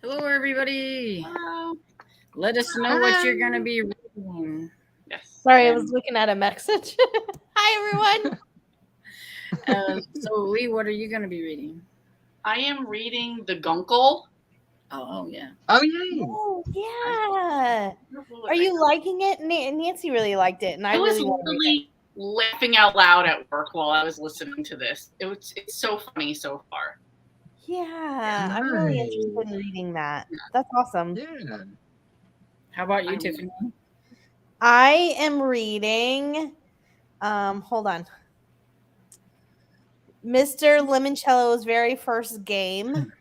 Hello, everybody. Hello. Let us know what you're going to be reading. Yes. Sorry, I was looking at a message. Hi, everyone. So, Lee, what are you going to be reading? I am reading The Guncle. Oh, yeah. Oh, yay. Oh, yeah. Are you liking it? Nancy really liked it, and I was really want to read it. literally laughing out loud at work while I was listening to this. It's so funny so far. Yeah, I'm really interested in reading that. That's awesome. Yeah. How about you, Tiffany? I am reading. Hold on. Mr. Limoncello's very first game.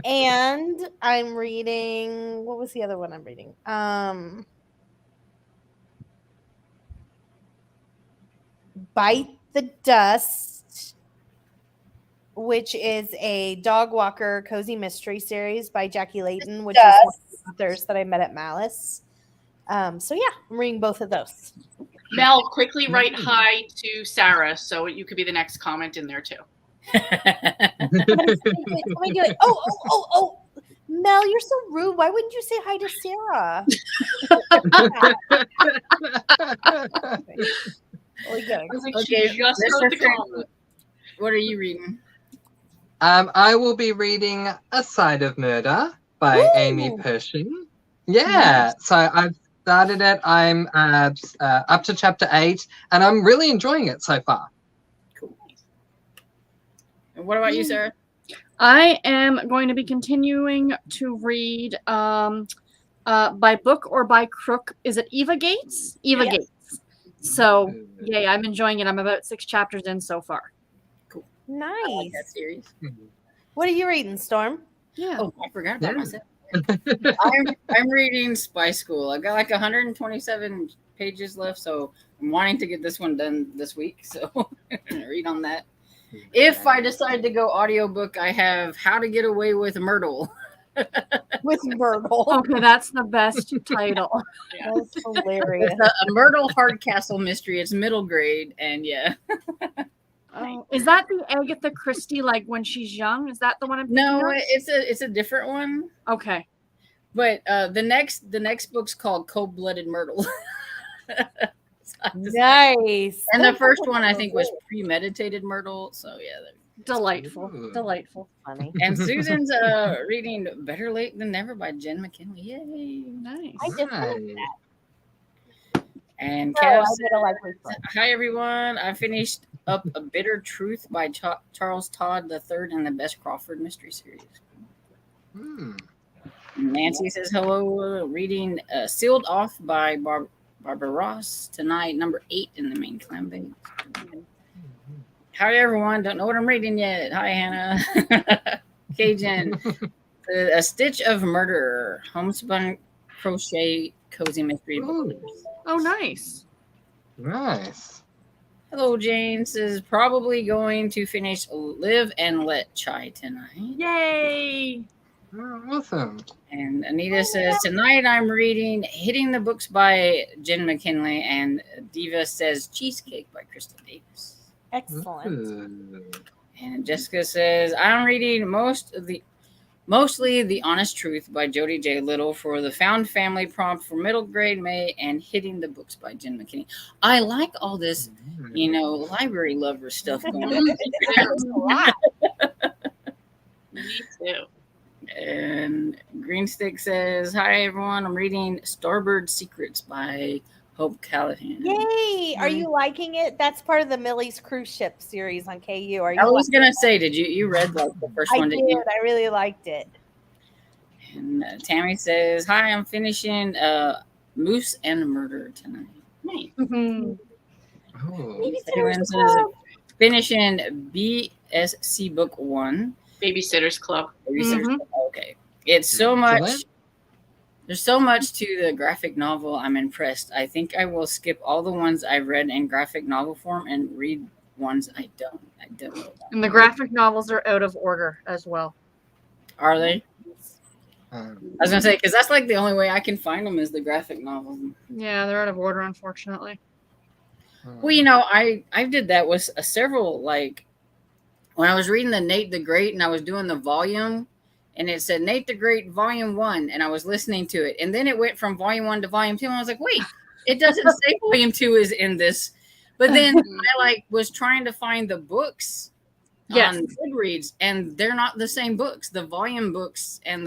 And I'm reading, what was the other one I'm reading? Bite the Dust, which is a dog walker cozy mystery series by Jackie Layton, which is one of the authors that I met at Malice. So yeah, I'm reading both of those. Mel, quickly write hi to Sarah so you could be the next comment in there too. Let me do it. Oh. Mel, you're so rude. Why wouldn't you say hi to Sarah? Okay, Mr. What are you reading? I will be reading A Side of Murder by Amy Pershing. Yeah, so I've started it. I'm up to chapter 8, and I'm really enjoying it so far. Cool. And what about you, Sarah? I am going to be continuing to read by book or by crook. Is it Eva Gates? Eva Gates. So, yay, I'm enjoying it. I'm about 6 chapters in so far. Cool. Nice. I like that series. What are you reading, Storm? Yeah. Oh, I forgot about myself. I'm reading Spy School. I've got like 127 pages left, so I'm wanting to get this one done this week. So read on that. If I decide to go audiobook, I have How to Get Away with Myrtle. With Myrtle. Okay, that's the best title. Yeah. That's hilarious. It's a Myrtle Hardcastle mystery. It's middle grade, and yeah. Oh, is that the Agatha Christie, like when she's young? Is that the one I'm thinking No, of? it's a different one. Okay. But the next book's called Cold-Blooded Myrtle. Nice. And the first one I think was Premeditated Myrtle. So yeah. Delightful. Funny. And Susan's reading Better Late Than Never by Jen McKinley. Yay. Nice. I just finished that. And Oh, Kev I says, did a likely book. hi everyone. I finished up A Bitter Truth by Charles Todd III in the Bess Crawford mystery series. Nancy says hello. Reading Sealed Off by Barbara Ross tonight, number 8 in the main clan base. Hi everyone. Don't know what I'm reading yet. Hi Hannah. Cajun. A Stitch of Murder. Homespun crochet cozy mystery book. Oh, nice. Nice. Hello, Jane says probably going to finish Live and Let Chai tonight. Yay! Oh, awesome. And Anita says tonight I'm reading Hitting the Books by Jen McKinley, and Diva says Cheesecake by Crystal Davis. Excellent. And Jessica says I'm reading mostly The Honest Truth by Jody J. Little for the Found Family prompt for middle grade May, and Hitting the Books by Jen McKinney. I like all this, library lover stuff going on. Me too. And Greenstick says, hi everyone, I'm reading Starboard Secrets by Hope Callahan. Yay! Are you liking it? That's part of the Millie's cruise ship series on KU. Are you? I was gonna say, did you read like the first one? I did. I really liked it. And Tammy says, hi, I'm finishing Moose and Murder tonight. Nice. Everyone says, finishing BSC Book 1. Babysitter's Club. Okay. It's so much. There's so much to the graphic novel. I'm impressed. I think I will skip all the ones I've read in graphic novel form and read ones I don't know about. And the graphic novels are out of order as well. Are they? I was gonna say, because that's like the only way I can find them is the graphic novels. Yeah, they're out of order, unfortunately. Well, I did that with several, like when I was reading the Nate the Great and I was doing the volume, and it said Nate the Great Volume 1, and I was listening to it, and then it went from Volume 1 to Volume 2, and I was like, wait, it doesn't say Volume 2 is in this. But then I was trying to find the books on Goodreads, and they're not the same books. The volume books and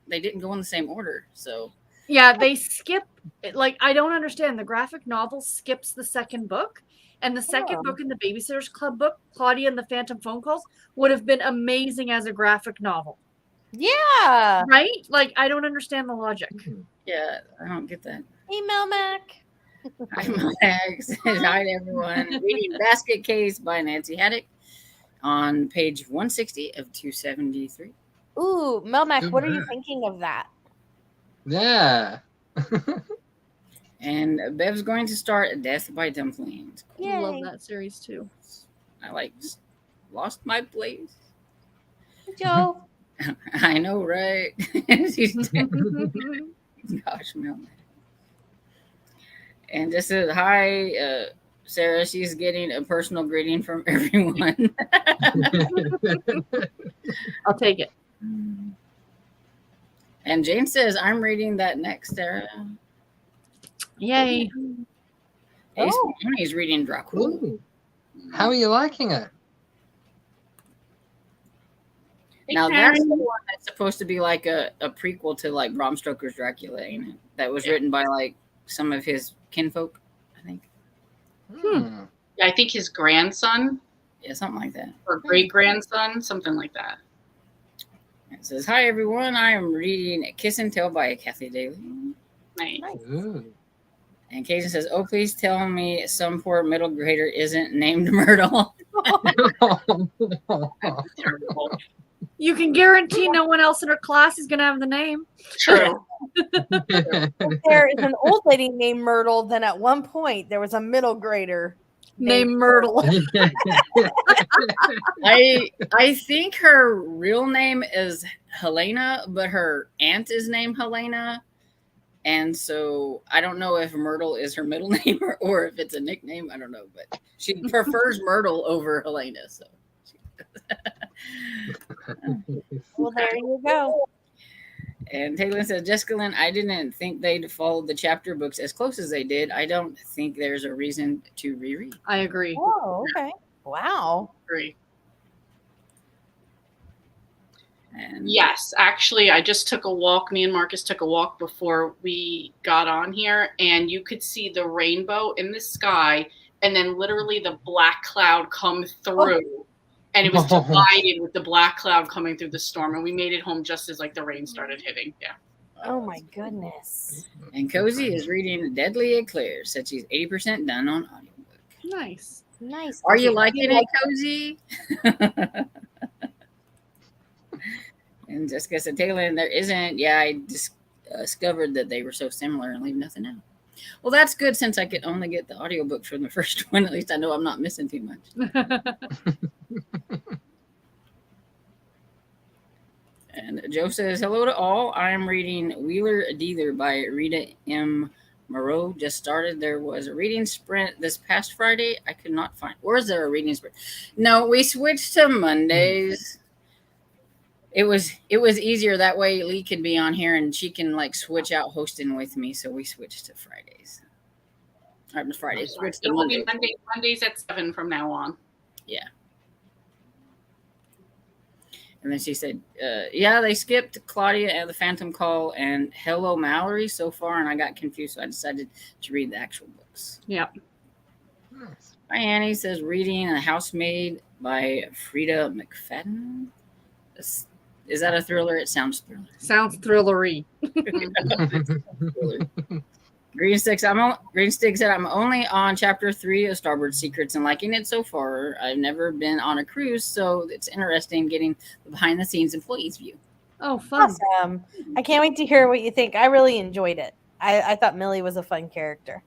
they didn't go in the same order. So yeah, they skip. I don't understand. The graphic novel skips the second book, and the second book in the Babysitter's Club book, Claudia and the Phantom Phone Calls, would have been amazing as a graphic novel. Yeah. Right? I don't understand the logic. Yeah, I don't get that. Hey, Melmac. Hi, Max. Hi, everyone. Reading Basket Case by Nancy Haddock on page 160 of 273. Ooh, Melmac, what are you thinking of that? Yeah. And Bev's going to start Death by Dumplings. I love that series too. I lost my place. Joe. I know, right? Gosh, Mel. And this is hi, Sarah. She's getting a personal greeting from everyone. I'll take it. And Jane says, I'm reading that next, Sarah. Yay. Ace Mahoney's reading Dracula. Ooh. How are you liking it? Now, that's the one that's supposed to be like a prequel to like Bram Stoker's Dracula, ain't it? That was written by like some of his kinfolk, I think. Yeah, I think his grandson. Yeah, something like that. Or great-grandson, something like that. It says, hi, everyone. I am reading Kiss and Tell by Kathy Daly. Nice. Ooh. And Cajun says, oh, please tell me some poor middle grader isn't named Myrtle. Terrible. You can guarantee no one else in her class is going to have the name. True. If there is an old lady named Myrtle, then at one point there was a middle grader named Myrtle. I think her real name is Helena, but her aunt is named Helena. And so I don't know if Myrtle is her middle name or if it's a nickname. I don't know, but she prefers Myrtle over Helena. So, well, there you go. And Taylor says, Jessica Lynn, I didn't think they'd follow the chapter books as close as they did. I don't think there's a reason to reread. I agree. Oh, okay. Wow. Agree. And Yes, actually, I just took a walk. Me and Marcus took a walk before we got on here, and you could see the rainbow in the sky, and then literally the black cloud come through, and it was divided with the black cloud coming through the storm, and we made it home just as like the rain started hitting. Yeah. Oh my goodness. And Cozy is reading Deadly Eclair. Said she's 80% done on audiobook. Nice. Nice. Are you liking it, Cozy? And Jessica said, Taylor, and there isn't. Yeah, I just discovered that they were so similar and leave nothing out. Well, that's good since I could only get the audiobook from the first one. At least I know I'm not missing too much. And Joe says, hello to all. I'm reading Wheeler Dealer by Rita M. Moreau. Just started. There was a reading sprint this past Friday. I could not find. Or is there a reading sprint? No, we switched to Mondays. It was easier that way. Lee could be on here and she can like switch out hosting with me. So we switched to Fridays. Or Fridays. Switched to It will be Mondays. Mondays at 7 from now on. Yeah. And then she said, yeah, they skipped Claudia and the Phantom Call and Hello Mallory so far, and I got confused, so I decided to read the actual books. Yep. Nice. Hi, Annie says, reading A Housemaid by Frida McFadden. Is that a thriller? It sounds thriller. Sounds thrillery. Green Stick said, I'm only on chapter 3 of Starboard Secrets and liking it so far. I've never been on a cruise, so it's interesting getting the behind-the-scenes employees view. Oh, fun. Awesome. I can't wait to hear what you think. I really enjoyed it. I thought Millie was a fun character.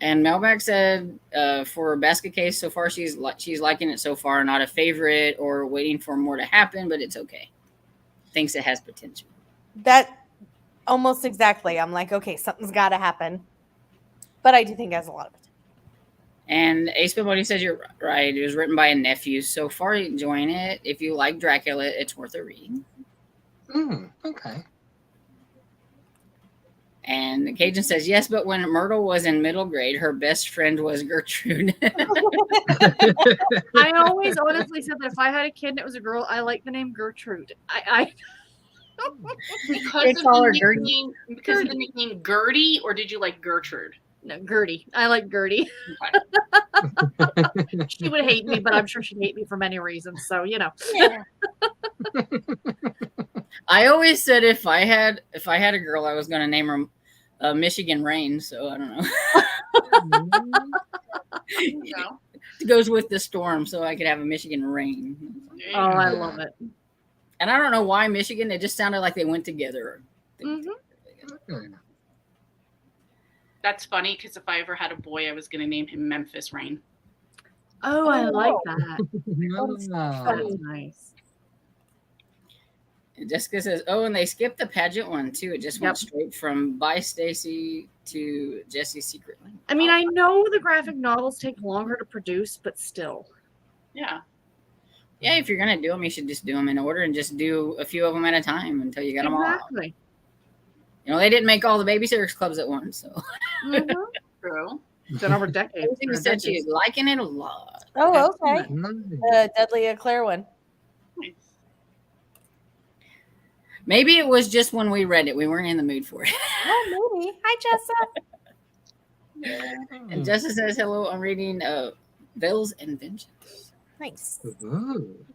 And Melback said, for Basket Case, so far she's liking it so far. Not a favorite or waiting for more to happen, but it's okay. Thinks it has potential. That almost exactly. I'm like, okay, something's got to happen. But I do think it has a lot of potential. And Ace Bimoni says you're right. It was written by a nephew. So far, enjoying it. If you like Dracula, it's worth a read. Okay. And the Cajun says, yes, but when Myrtle was in middle grade, her best friend was Gertrude. I always honestly said that if I had a kid and it was a girl, I like the name Gertrude. Because They of call the her Gertie. nickname, because of the nickname Gertie, or did you like Gertrude? No, Gertie. I like Gertie. Okay. She would hate me, but I'm sure she'd hate me for many reasons. So, you know. Yeah. I always said if I had a girl, I was going to name her Michigan Rain. So I don't know. You know? It goes with the storm, so I could have a Michigan Rain. There you Oh, go. I love it. And I don't know why Michigan. It just sounded like they went together. That's funny because if I ever had a boy, I was going to name him Memphis Rain. Oh, I like that. Ah. That's nice. And Jessica says, "Oh, and they skipped the pageant one too. It just went straight from Bye Stacy to Jesse's Secret Lane." I mean, I know the graphic novels take longer to produce, but still. Yeah. Yeah, if you're gonna do them, you should just do them in order and just do a few of them at a time until you got them all. Exactly. You know, they didn't make all the Babysitters Clubs at once, so. True. It's been over decades. She said she's liking it a lot. Oh, okay. Nice. The Deadly Eclair one. Nice. Maybe it was just when we read it, we weren't in the mood for it. Oh, maybe. Hi, Jessa. And Jessica says, "Hello, I'm reading Bells and Vengeance." Nice. Ooh.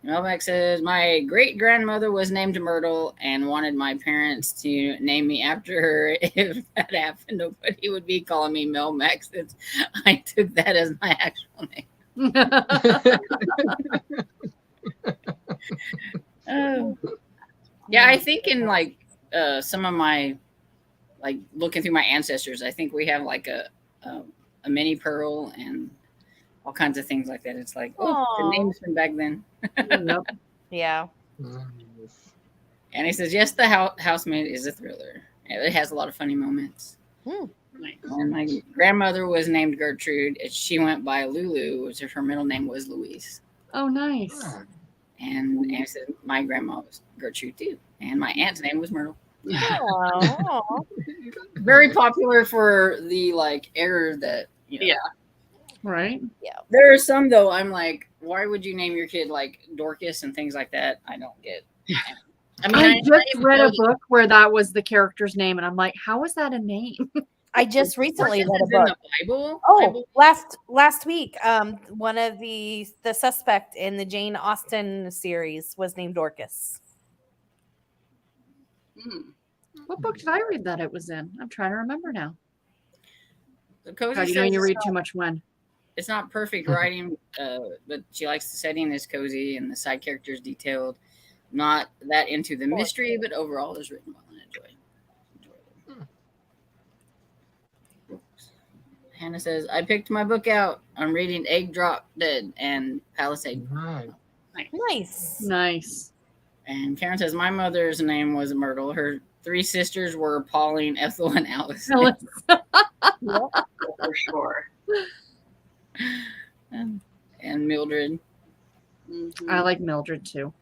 Melmac says, "My great grandmother was named Myrtle and wanted my parents to name me after her. If that happened, nobody would be calling me Melmac since I took that as my actual name." Oh. Yeah, I think in like some of my, like looking through my ancestors, I think we have like a mini Pearl and all kinds of things like that. It's like, oh, the Aw. names from back then. Yep. Yeah. Nice. And he says, yes, the housemaid is a thriller. It has a lot of funny moments. Nice. And my grandmother was named Gertrude. And she went by Lulu, which her middle name was Louise. Oh, nice. Ah. And he said, my grandma was Gertrude too. And my aunt's name was Myrtle. Oh. Very popular for the like Eyre that, you know. Yeah. Right? There are some though, I'm like, why would you name your kid like Dorcas and things like that? I don't get. I mean, I just even read know a book where that was the character's name, and I'm like, how is that a name? I just recently Dorcas read a is in book. the Bible. Oh, last week, one of the suspect in the Jane Austen series was named Dorcas. Mm. What book did I read that it was in? I'm trying to remember now. Cozy How do you know says you read too much when? it's not perfect writing, but she likes the setting is cozy and the side characters detailed. Not that into the mystery, but overall is written well and enjoyable. Hannah says, I picked my book out. I'm reading Egg Drop Dead and Palisade. Nice. Nice. Nice. And Karen says, my mother's name was Myrtle. Her three sisters were Pauline, Ethel, and Alice. For sure. and Mildred. Mhm. I like Mildred too.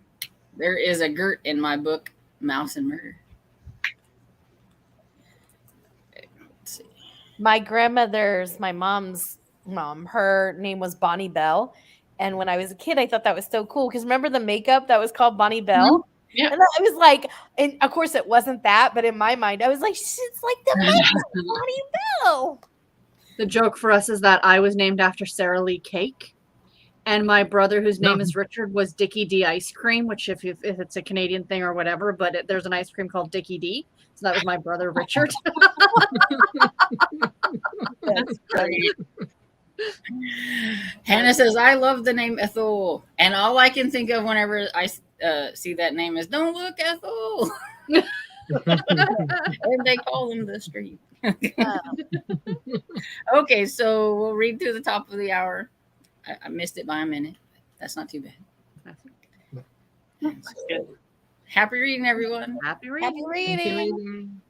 There is a Gert in my book, Mouse and Murder. Let's see. My mom's mom, her name was Bonnie Bell. And when I was a kid, I thought that was so cool because remember the makeup that was called Bonnie Bell? Yeah. And I was like, and of course it wasn't that, but in my mind, I was like, it's like the makeup, Bonnie Bell. The joke for us is that I was named after Sarah Lee Cake. And my brother, whose name is Richard, was Dickie D Ice Cream, which if it's a Canadian thing or whatever, but there's an ice cream called Dickie D. So that was my brother, Richard. That's great. Hannah says, I love the name Ethel. And all I can think of whenever I see that name is, don't look, Ethel. And they call them the street. Okay, so we'll read through the top of the hour. I missed it by a minute. That's not too bad. That's good. Happy reading, everyone. Happy reading. Happy reading. Reading.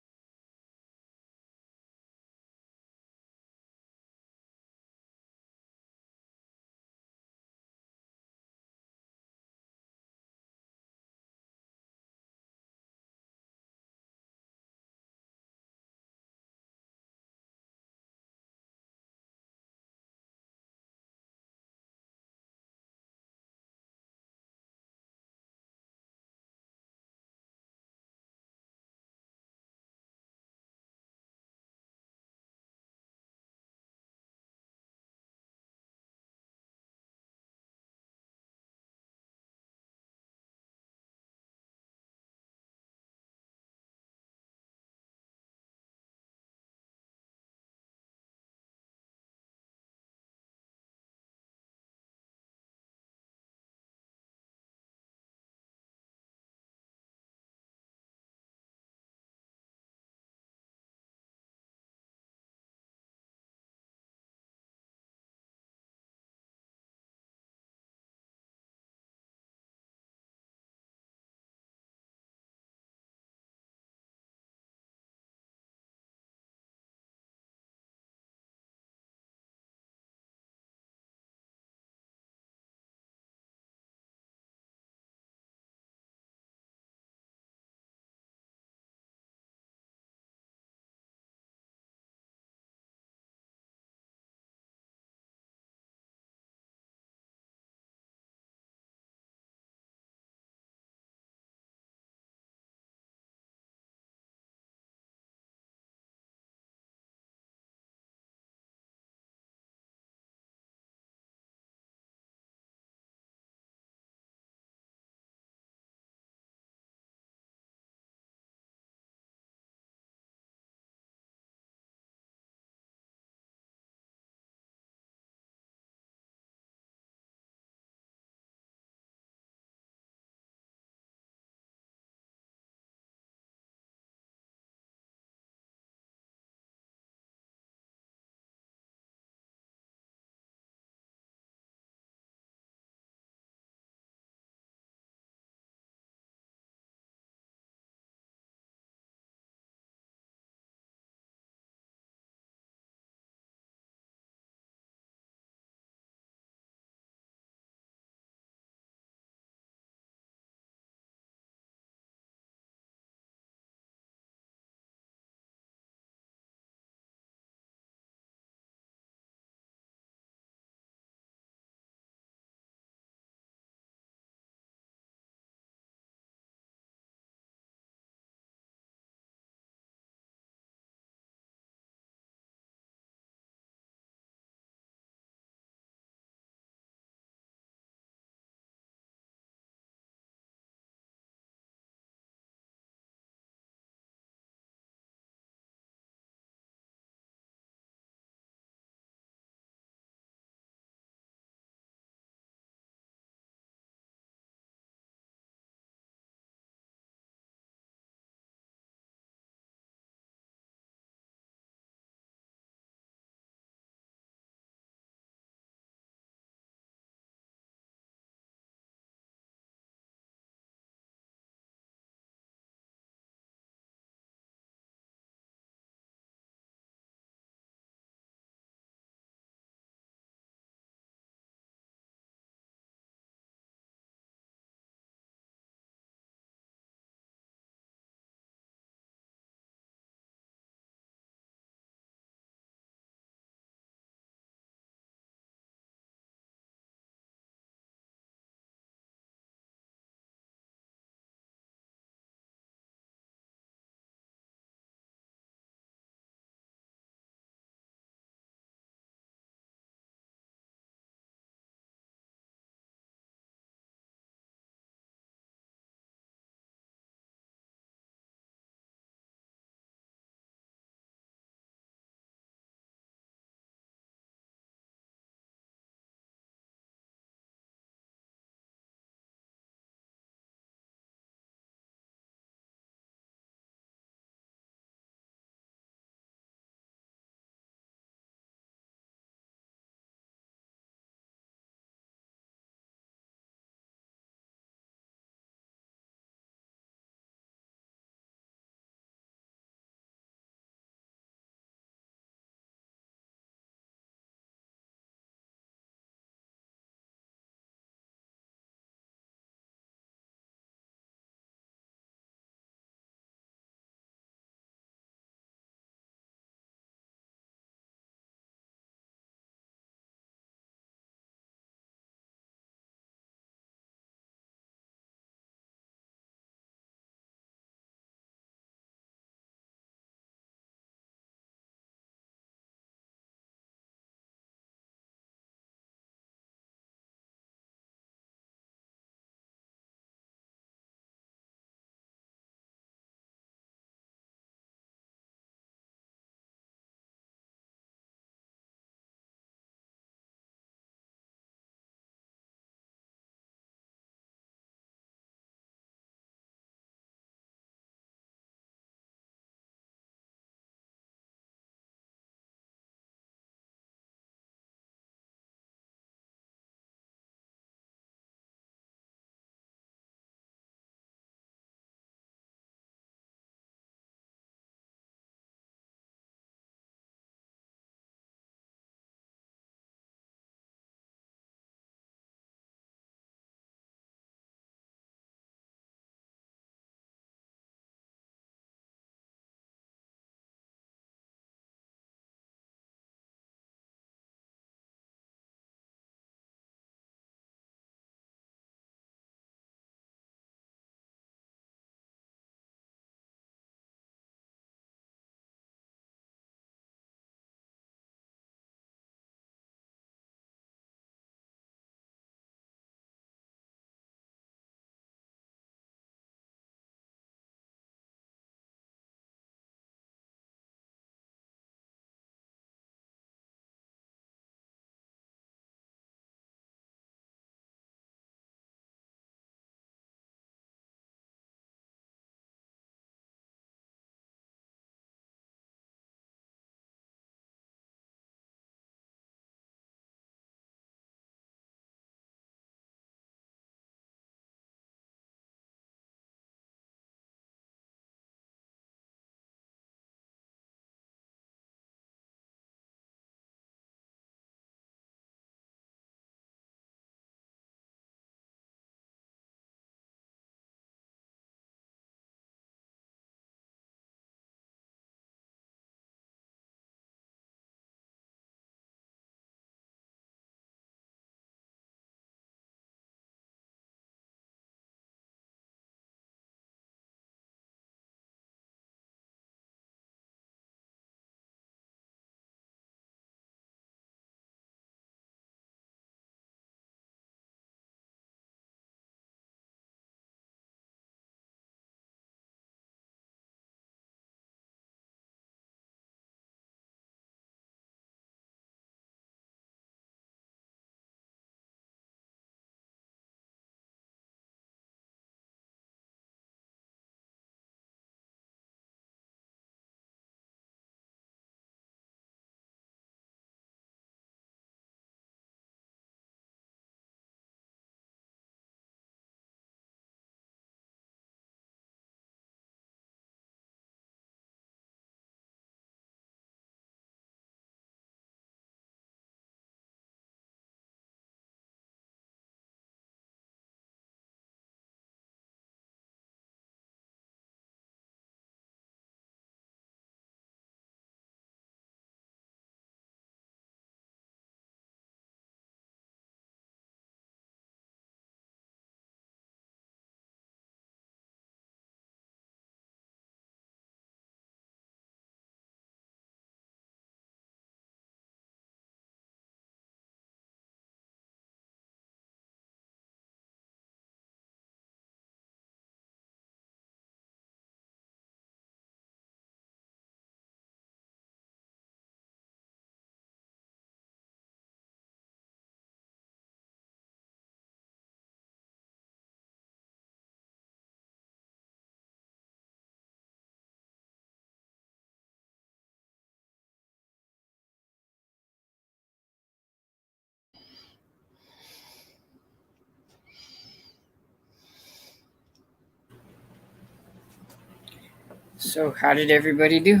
So, how did everybody do?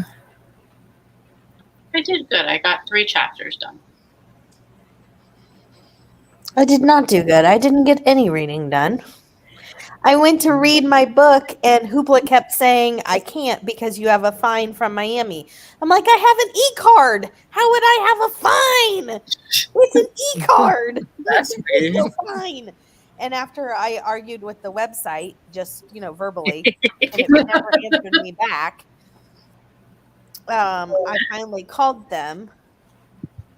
I did good. I got 3 chapters done. I did not do good. I didn't get any reading done. I went to read my book, and Hoopla kept saying, I can't because you have a fine from Miami. I'm like, I have an e-card. How would I have a fine? It's an e-card. That's weird. No fine. And after I argued with the website, just, verbally, and it never answered me back, I finally called them.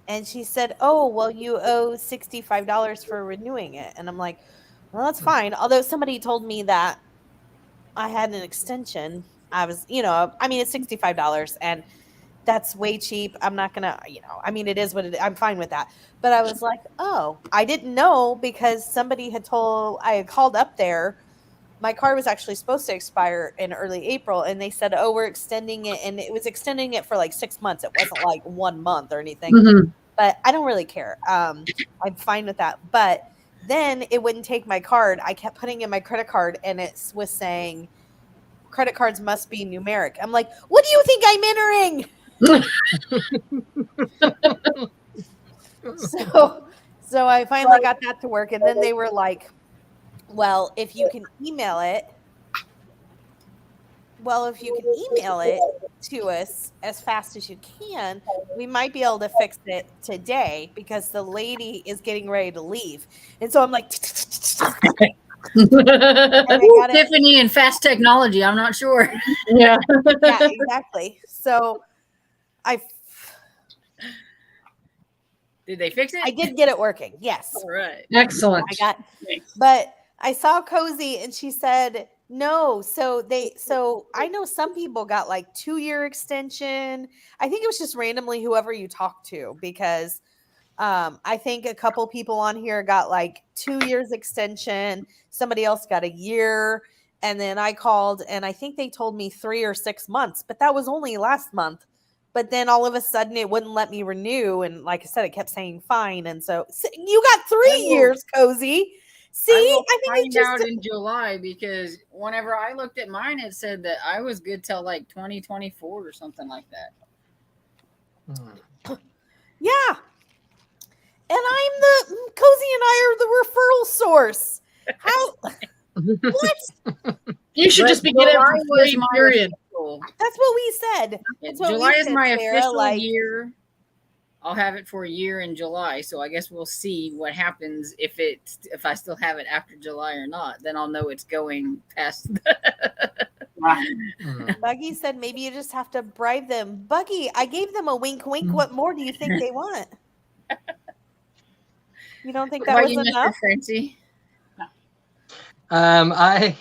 And she said, oh, well, you owe $65 for renewing it. And I'm like, well, that's fine. Although somebody told me that I had an extension. I was, it's $65 and that's way cheap. I'm not going to, it is what it is. I'm fine with that. But I was like, oh, I didn't know because somebody had I had called up there. My card was actually supposed to expire in early April. And they said, oh, we're extending it. And it was extending it for like 6 months. It wasn't like 1 month or anything. Mhm. But I don't really care. I'm fine with that. But then it wouldn't take my card. I kept putting in my credit card and it was saying credit cards must be numeric. I'm like, what do you think I'm entering? So I finally got that to work. And then they were like, well, if you can email it to us as fast as you can, we might be able to fix it today because the lady is getting ready to leave. And so I'm like, Tiffany and fast technology. I'm not sure. Yeah. yeah, exactly. So Did they fix it? I did get it working. Yes. All right. Excellent. But I saw Cozy and she said, no. So I know some people got like 2-year extension. I think it was just randomly whoever you talk to because I think a couple people on here got like 2 years extension. Somebody else got a year. And then I called and I think they told me 3 or 6 months, but that was only last month. But then all of a sudden it wouldn't let me renew. And like I said, it kept saying fine. And so you got 3 years, Cozy. See, I think find out in July because whenever I looked at mine, it said that I was good till like 2024 or something like that. Yeah. And Cozy and I are the referral source. How? What? You should just be getting free, period. That's what we said. That's what July is my Sarah, official year. I'll have it for a year in July, so I guess we'll see what happens if I still have it after July or not. Then I'll know it's going past. Buggy said maybe you just have to bribe them. Buggy, I gave them a wink, wink. What more do you think they want? You don't think that was enough, Francie? I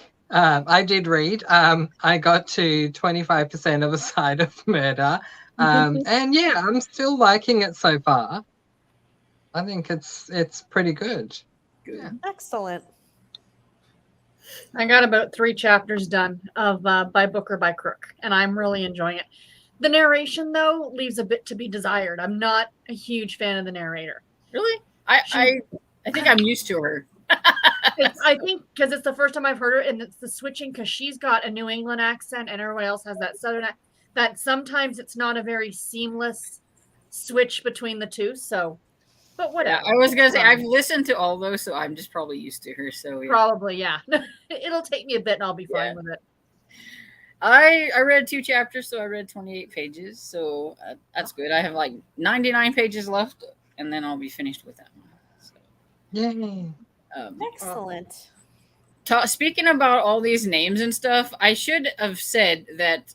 did read. I got to 25% of A Side of Murder. And yeah, I'm still liking it so far. I think it's pretty good. Yeah. Excellent. I got about 3 chapters done of By Book or By Crook, and I'm really enjoying it. The narration, though, leaves a bit to be desired. I'm not a huge fan of the narrator. Really? I think I'm used to her. I think because it's the first time I've heard her, and it's the switching because she's got a New England accent and everyone else has that Southern accent. That sometimes it's not a very seamless switch between the two. So, but whatever. Yeah, I was gonna say I've listened to all those, so I'm just probably used to her. So yeah. Probably, yeah. It'll take me a bit, and I'll be fine with it. I read 2 chapters, so I read 28 pages. So that's good. I have like 99 pages left, and then I'll be finished with that one. So. Yay! Excellent. Speaking about all these names and stuff, I should have said that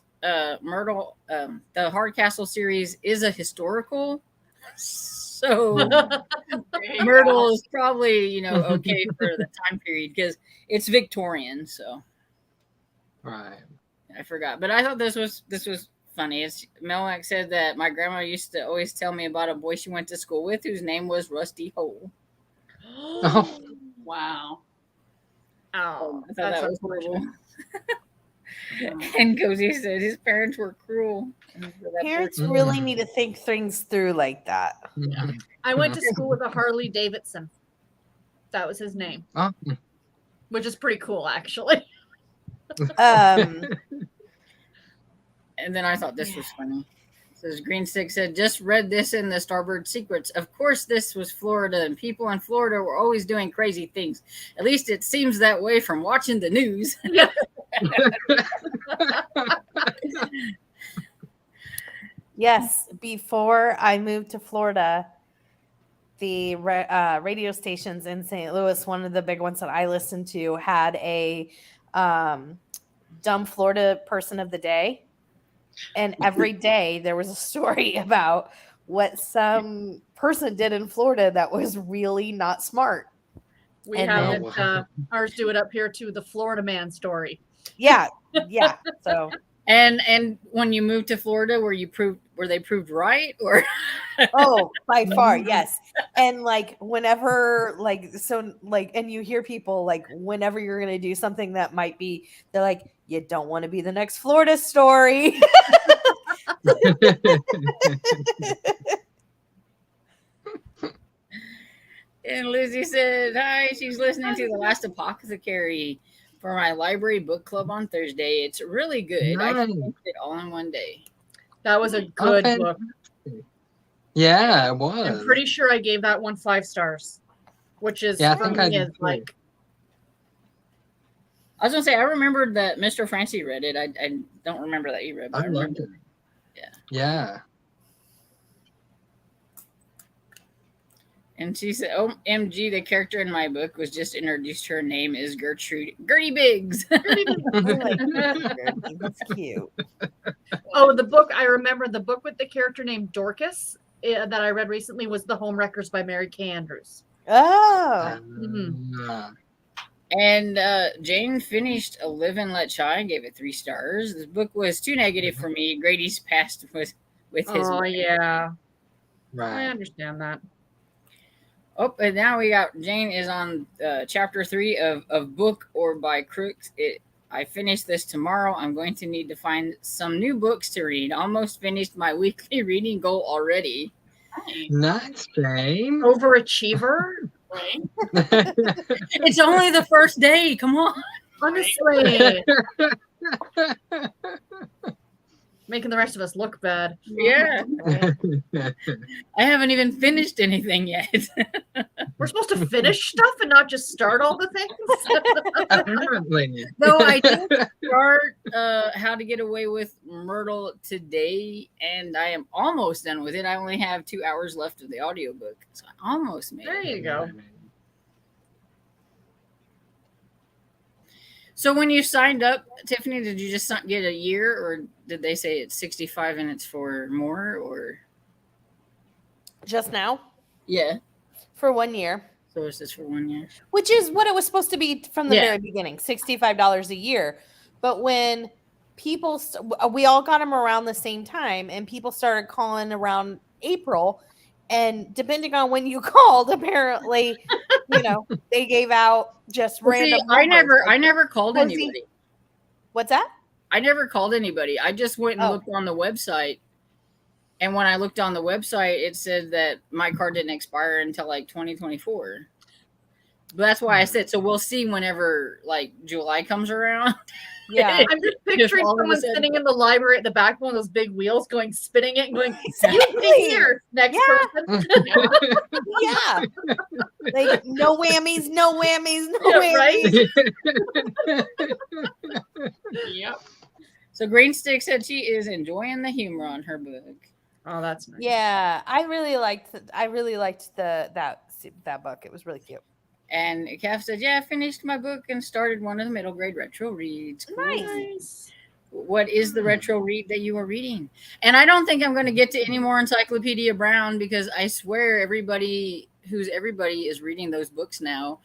Myrtle, the Hardcastle series is a historical, so Myrtle is probably okay for the time period because it's Victorian. So Right. I forgot, but I thought this was funny. Melmac said that my grandma used to always tell me about a boy she went to school with whose name was Rusty Hole. Oh. Wow. Oh, I thought that was horrible. And Cozy said his parents were cruel. Parents really need to think things through like that. Yeah. I went to school with a Harley Davidson. That was his name. Oh. Which is pretty cool, actually. And then I thought this was funny. It says Green Stick said, just read this in the Starboard Secrets. Of course, this was Florida, and people in Florida were always doing crazy things. At least it seems that way from watching the news. Yes, before I moved to Florida, the radio stations in St. Louis, one of the big ones that I listened to, had a dumb Florida person of the day. And every day there was a story about what some person did in Florida that was really not smart. We And have then- it, ours do it up here too, the Florida man story. Yeah. So And when you moved to Florida, were they proved right, or? oh, by far, yes. And like whenever and you hear people like whenever you're gonna do something that might be, they're like, you don't want to be the next Florida story. And Lizzie said, hi, she's listening to The Last Apothecary for my library book club on Thursday. It's really good. I Nice. finished it all in one day. That was a good Okay. book. Yeah, it was. I'm pretty sure I gave that one 5 stars, which is Yeah, I for think me I did is too. like I was going to say, I remembered that Mr. Francie read it. I don't remember that you read it. I loved remember. it. Yeah. And she said, OMG, the character in my book was just introduced. Her name is Gertrude. Gertie Biggs. I like Gertie. That's cute. oh, the book I remember the book with the character named Dorcas that I read recently was The Homewreckers by Mary Kay Andrews. Oh. And Jane finished A Live and Let Shy and gave it 3 stars. This book was too negative for me. Grady's passed with his. Oh yeah, I Right. understand that. Oh, and now we got Jane is on chapter 3 of Book or by Crooks. I finished this tomorrow. I'm going to need to find some new books to read. Almost finished my weekly reading goal already. Nice, Jane. Overachiever, Right? It's only the first day. Come on. honestly, making the rest of us look bad. Yeah. I haven't even finished anything yet. We're supposed to finish stuff and not just start all the things. Apparently. No, I did start How to Get Away with Myrtle today, and I am almost done with it. I only have 2 hours left of the audiobook, so I almost made There it. you go. So when you signed up, Tiffany, did you just get a year, or did they say it's 65 and it's for more, or? Just now Yeah. for 1 year, So it's just for 1 year. which is what it was supposed to be from the Yeah. very beginning, $65 a year. But when people, we all got them around the same time, and people started calling around April. And depending on when you called, apparently, they gave out just random. See, I numbers. never called Cozy- anybody. What's that? I never called anybody. I just went and Oh. looked on the website. And when I looked on the website, it said that my card didn't expire until like 2024. But that's why I said, so we'll see whenever like July comes around. Yeah. I'm just picturing all of a someone sudden- sitting in the library at the back of one of those big wheels, spinning it, and going, "You be here, next Yeah. person." Yeah. Like no whammies, no whammies, no Yeah, whammies. right? Yep. So Green Stick said she is enjoying the humor on her book. Oh, that's nice. Yeah, I really liked that book. It was really cute. And Kath said, yeah, I finished my book and started one of the middle grade retro reads. Cool. Nice. What is the retro read that you are reading? And I don't think I'm going to get to any more Encyclopedia Brown, because I swear everybody is reading those books now.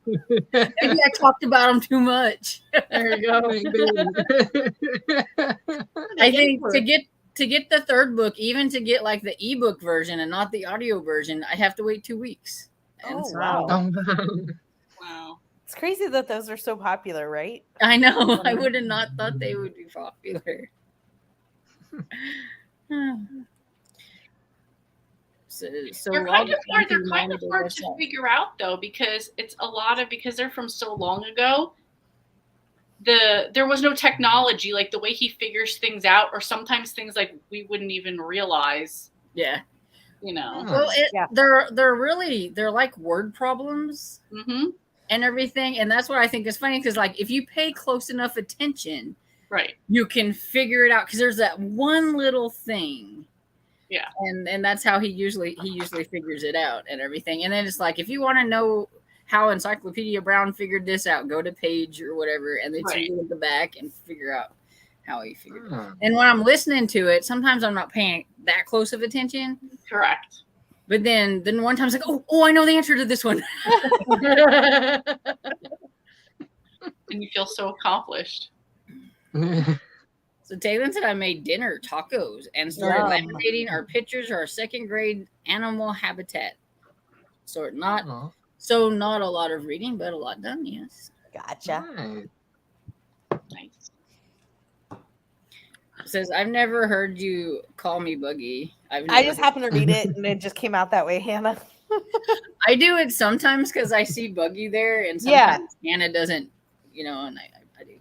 Maybe I talked about them too much. There you go. I think to get the third book, even to get like the ebook version and not the audio version, I have to wait 2 weeks. And Oh, so- wow. Wow. It's crazy that those are so popular, right? I know. I would have not thought they would be popular. So They're I'll kind of get hard. into They're kind of my hard to website. figure out though, because it's because they're from so long ago. there was no technology, like the way he figures things out, or sometimes things like we wouldn't even realize, Yeah. you know. Well, Yeah. they're like word problems Mm-hmm. and everything, and that's what I think is funny because like if you pay close enough attention, Right. you can figure it out because there's that one little thing. Yeah. And that's how he usually figures it out and everything. And then it's like if you want to know how Encyclopedia Brown figured this out, go to page or whatever, and then Right. you look at the back and figure out how he figured it. Hmm. And when I'm listening to it, sometimes I'm not paying that close of attention. Correct. But then one time it's like, oh, I know the answer to this one. And you feel so accomplished. So Taylor said I made dinner, tacos, and started Yum. laminating our pictures of our second grade animal habitat. So not Aw, not a lot of reading, but a lot done, yes. Gotcha. nice. Nice. It says, I've never heard you call me Buggy. I just happened to read it and it just came out that way, Hannah. I do it sometimes because I see Buggy there, and Yeah. sometimes Hannah doesn't, and I do.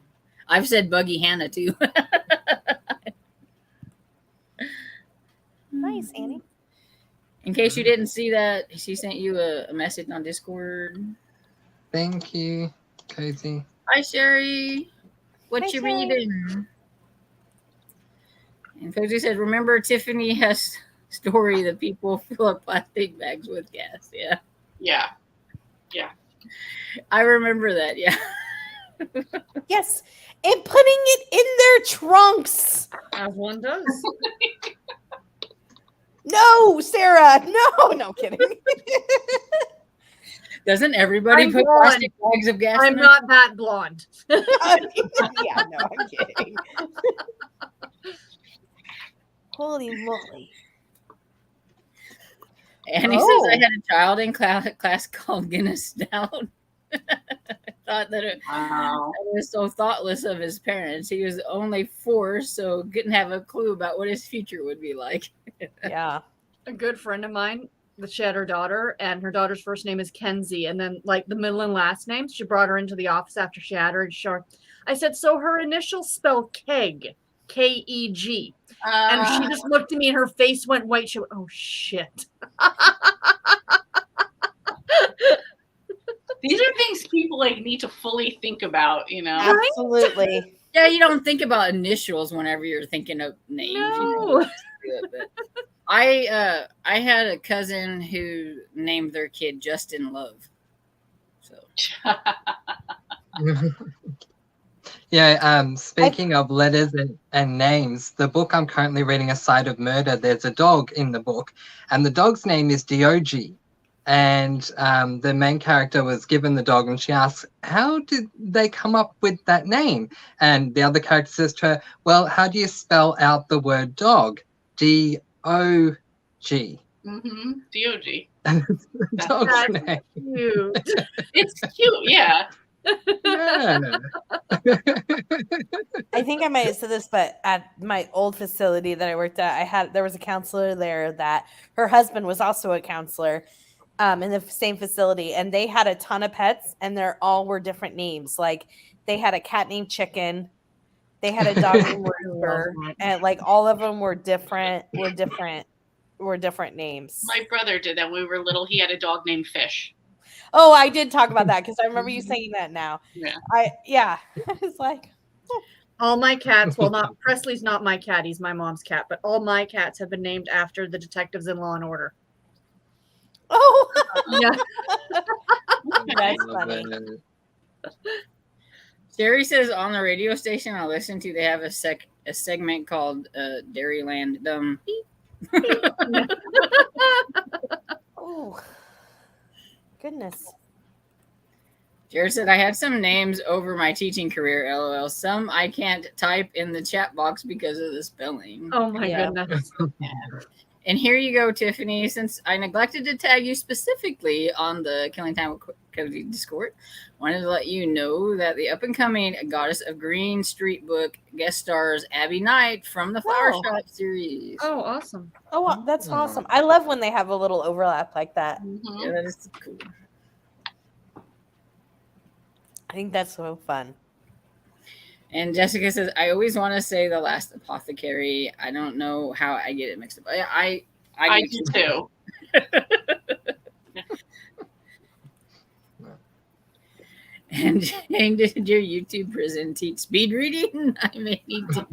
I've said Buggy Hannah too. Nice, Annie. In case you didn't see that, she sent you a message on Discord. Thank you, Cozy. Hi, Sherry. What Hi, you Sherry. reading? And Cozy said, remember Tiffany has story that people fill up plastic bags with gas. Yeah. Yeah. I remember that. Yeah. Yes. And putting it in their trunks. As one does. No, Sarah. No, kidding. Doesn't everybody I'm put blonde. plastic bags of gas I'm in not that blonde. Yeah, no, I'm kidding. Holy moly. And he says, I had a child in class called Guinness Stout. Thought that it Wow. was so thoughtless of his parents. He was only 4, so couldn't have a clue about what his future would be like. Yeah. A good friend of mine, she had her daughter, and her daughter's first name is Kenzie, and then like the middle and last names. She brought her into the office after she had her and showed her. I said, so her initials spell Keg, Keg. And she just looked at me and her face went white. She went, oh shit. These are things people like need to fully think about, Absolutely. Yeah, you don't think about initials whenever you're thinking of names. No. But I had a cousin who named their kid Justin Love. So Yeah, speaking of letters and names, the book I'm currently reading, A Side of Murder, there's a dog in the book, and the dog's name is Diogi. And the main character was given the dog, and she asks, how did they come up with that name? And the other character says to her, well, how do you spell out the word dog? D-O-G. Mm-hmm. D-O-G. Dog's That's name. cute. It's cute, yeah. Yeah. I think I might have said this, but at my old facility that I worked at, there was a counselor there that her husband was also a counselor in the same facility, and they had a ton of pets, and they're all were different names. Like they had a cat named Chicken, they had a dog named Rooster, and like all of them were different names. My brother did that when we were little. He had a dog named Fish. Oh, I did talk about that because I remember you saying that now. Yeah. I was like, All my cats, well, not Presley's not my cat, he's my mom's cat, but all my cats have been named after the detectives in Law and Order. oh, Yeah. that's Love funny. it. Sherry says on the radio station I listen to, they have a segment called Dairyland Dumb. Oh, goodness. Jared said, I had some names over my teaching career, LOL. Some I can't type in the chat box because of the spelling. Oh my Yeah. goodness. And here you go, Tiffany. Since I neglected to tag you specifically on the Killing Time with Cody Discord, wanted to let you know that the up-and-coming Goddess of Green Street book guest stars Abby Knight from the Flower Wow. Shop series. Oh, awesome. Oh, wow, that's Oh. awesome. I love when they have a little overlap like that. Mhm. Yeah, that is cool. I think that's so fun. And Jessica says, I always want to say the last apothecary. I don't know how I get it mixed up. I do too. And Jane, did your YouTube prison teach speed reading? I may need to.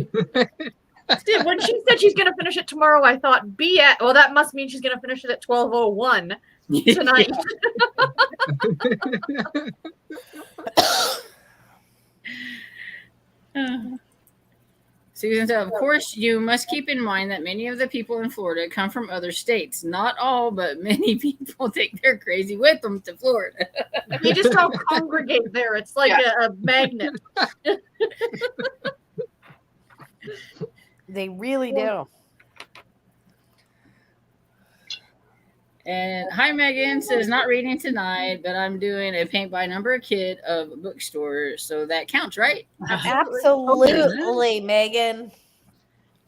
Dude, when she said she's going to finish it tomorrow, I thought, well, that must mean she's going to finish it at 12:01 tonight. Susan said, of course, you must keep in mind that many of the people in Florida come from other states. Not all, but many people take their crazy with them to Florida. They just all congregate there. It's like a magnet. They really do. And hi, Megan says, not reading tonight, but I'm doing a paint by number kit of a bookstore. So that counts, right? Absolutely, Megan.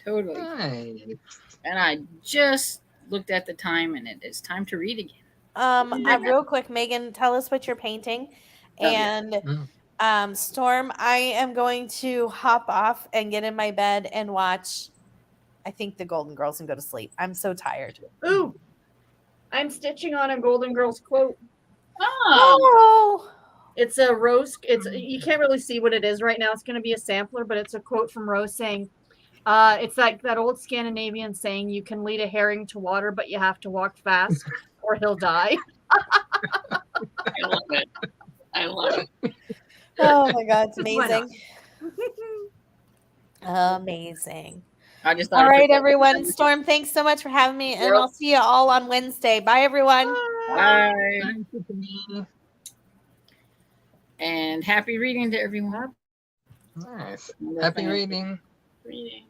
Totally. Nice. And I just looked at the time, and it is time to read again. Real quick, Megan, tell us what you're painting. And Storm, I am going to hop off and get in my bed and watch, I think, The Golden Girls and go to sleep. I'm so tired. Ooh. I'm stitching on a Golden Girls quote. Oh. It's a Rose. You can't really see what it is right now. It's going to be a sampler, but it's a quote from Rose saying, it's like that old Scandinavian saying, you can lead a herring to water, but you have to walk fast or he'll die. I love it. I love it. Oh my God, it's amazing. Amazing. I just thought all right, everyone. Storm, thanks so much for having me, and I'll see you all on Wednesday. Bye, everyone. Bye. And happy reading to everyone. Nice. Happy reading. Reading.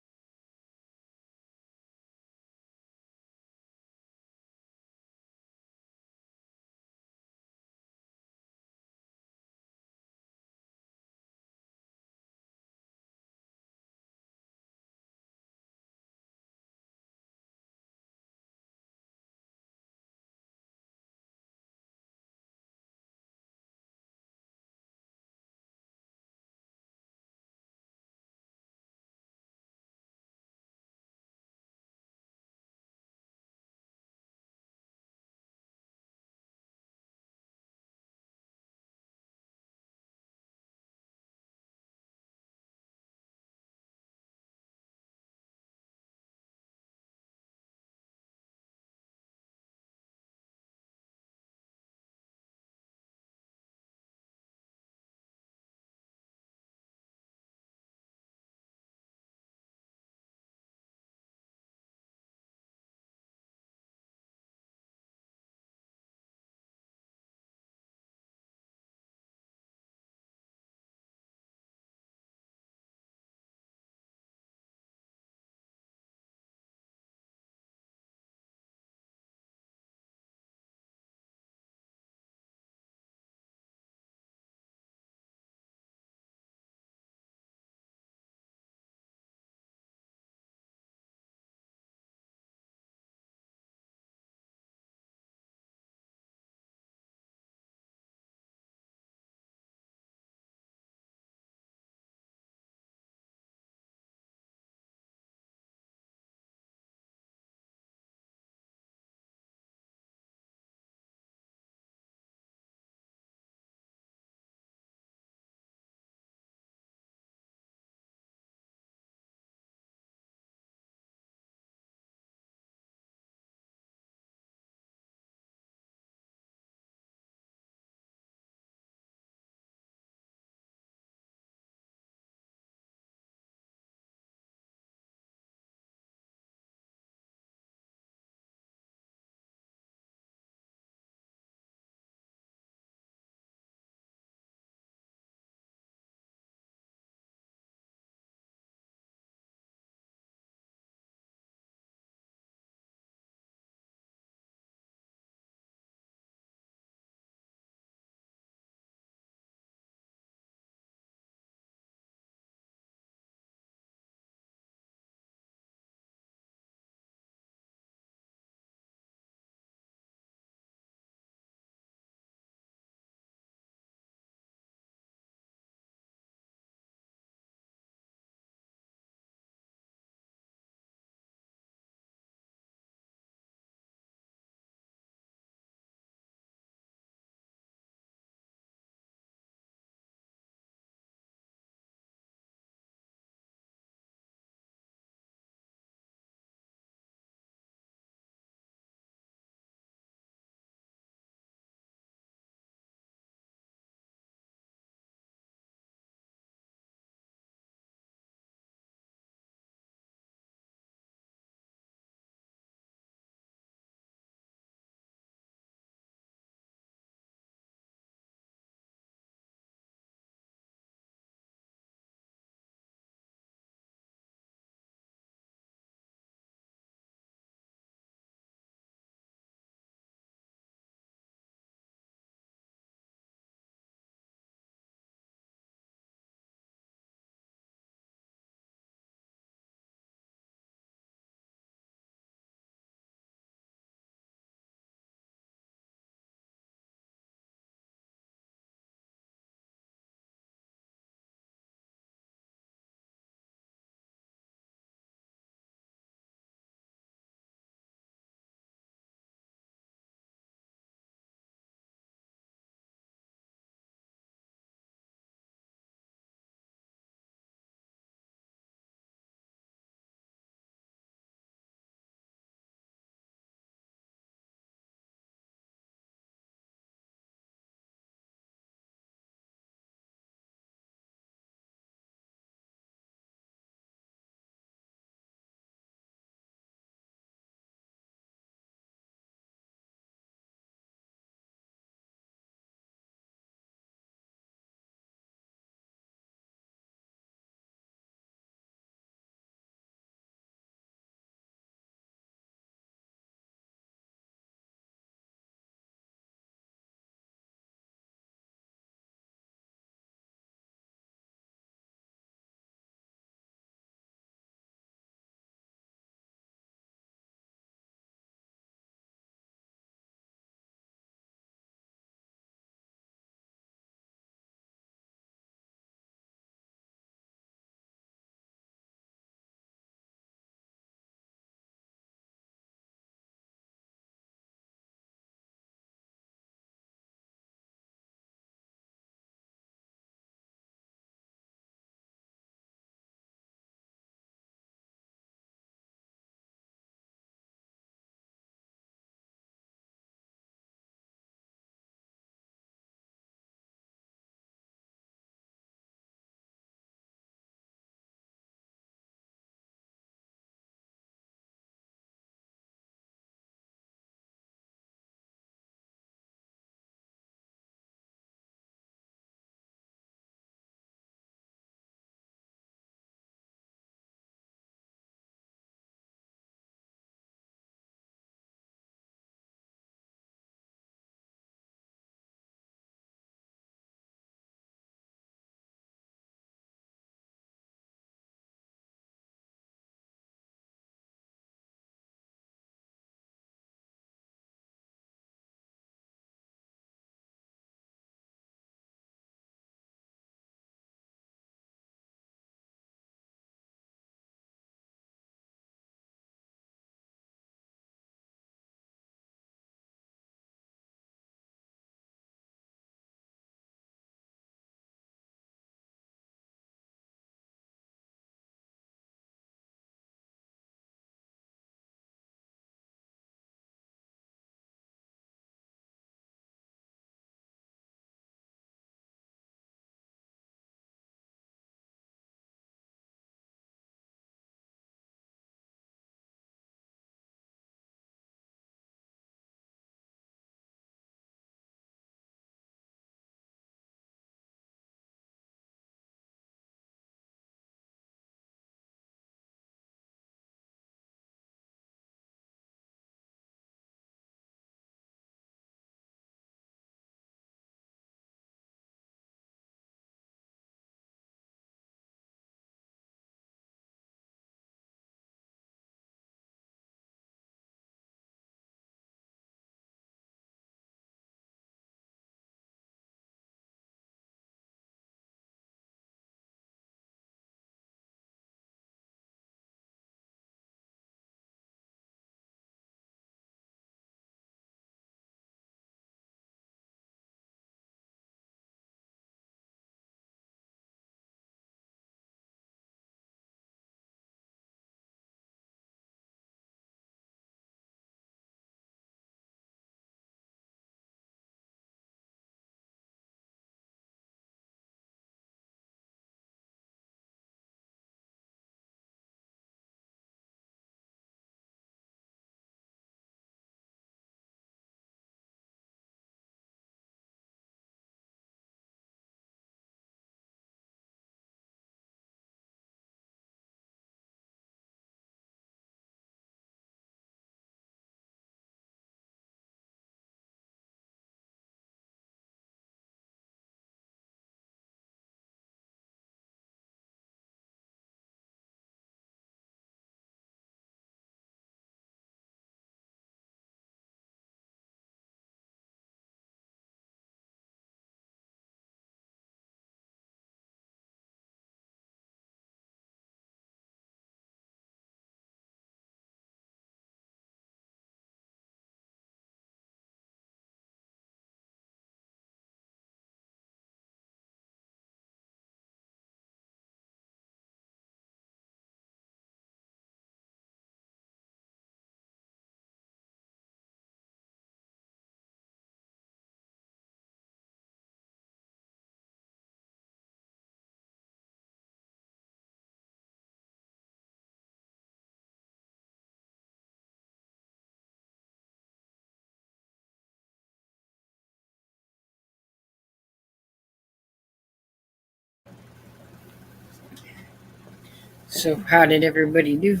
So, how did everybody do?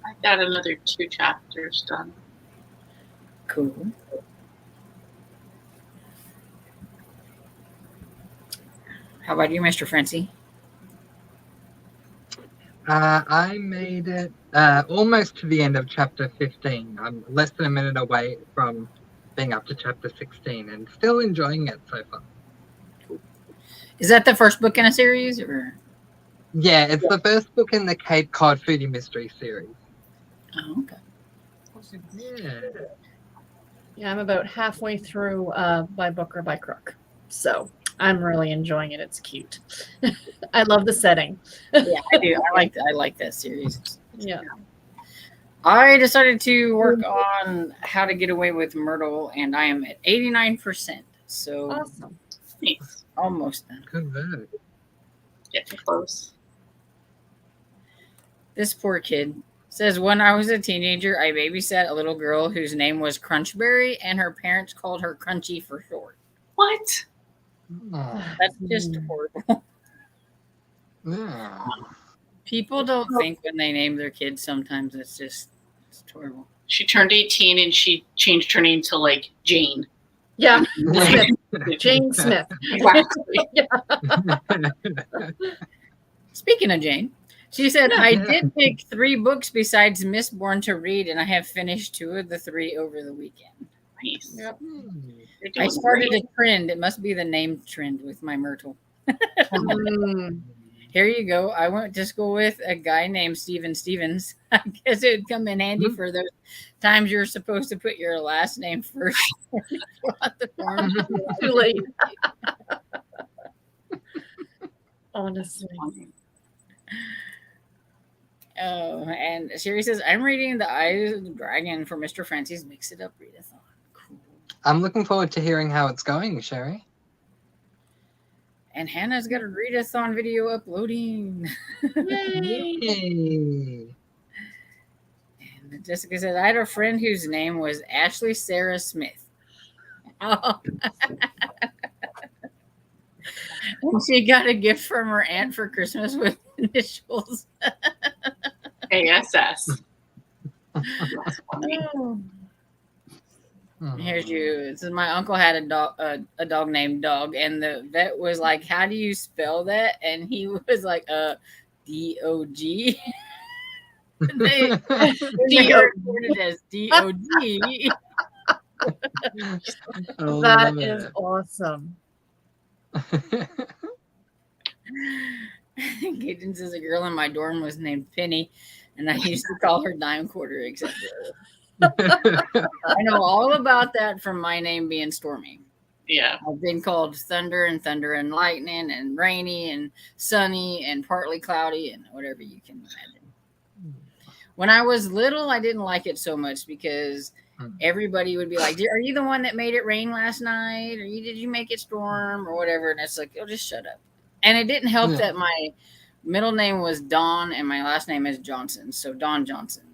I got another 2 chapters done. Cool. How about you, Mr. Francie? I made it almost to the end of chapter 15. I'm less than a minute away from being up to chapter 16 and still enjoying it so far. Is that the first book in a series, or? Yeah, it's the first book in the Cape Cod Foodie Mystery series. Oh, okay. Yeah. Yeah, I'm about halfway through by book or by crook. So I'm really enjoying it. It's cute. I love the setting. Yeah, I do. I like that series. Yeah. I decided to work on How to Get Away with Myrtle, and I am at 89%. So Awesome. Nice. almost done. Good work. Getting close. This poor kid says, when I was a teenager, I babysat a little girl whose name was Crunchberry, and her parents called her Crunchy for short. What? Oh, That's just horrible. yeah. People don't think when they name their kids. Sometimes it's horrible. She turned 18 and she changed her name to like Jane. Yeah. Smith. Jane Smith. Exactly. Speaking of Jane, she said, I did pick 3 books besides Mistborn to read, and I have finished 2 of the 3 over the weekend. Nice. Yep. You're I doing started great. a trend. It must be the name trend with my Myrtle. Mm. Here you go. I went to school with a guy named Steven Stevens. I guess it would come in handy for those times you're supposed to put your last name first. Fill out the form. Too late. Honestly. Oh, and Sherry says, I'm reading The Eyes of the Dragon for Mr. Francie's Mix It Up Readathon. Cool. I'm looking forward to hearing how it's going, Sherry. And Hannah's got a readathon video uploading. Yay. And Jessica said, I had a friend whose name was Ashley Sarah Smith. Oh. And she got a gift from her aunt for Christmas with initials. ASS. That's funny. Here's you. It says my uncle had a dog named Dog, and the vet was like, "How do you spell that?" And he was like, D-O-G. They recorded as D-O-G. That is awesome. Cajun says a girl in my dorm was named Penny, and I used to call her Dime Quarter, except I know all about that from my name being Stormy. Yeah. I've been called Thunder and Lightning and Rainy and Sunny and Partly Cloudy and whatever you can imagine. When I was little, I didn't like it so much because everybody would be like, are you the one that made it rain last night? Or did you make it storm or whatever? And it's like, oh, just shut up. And it didn't help that my middle name was Dawn and my last name is Johnson. So Dawn Johnson.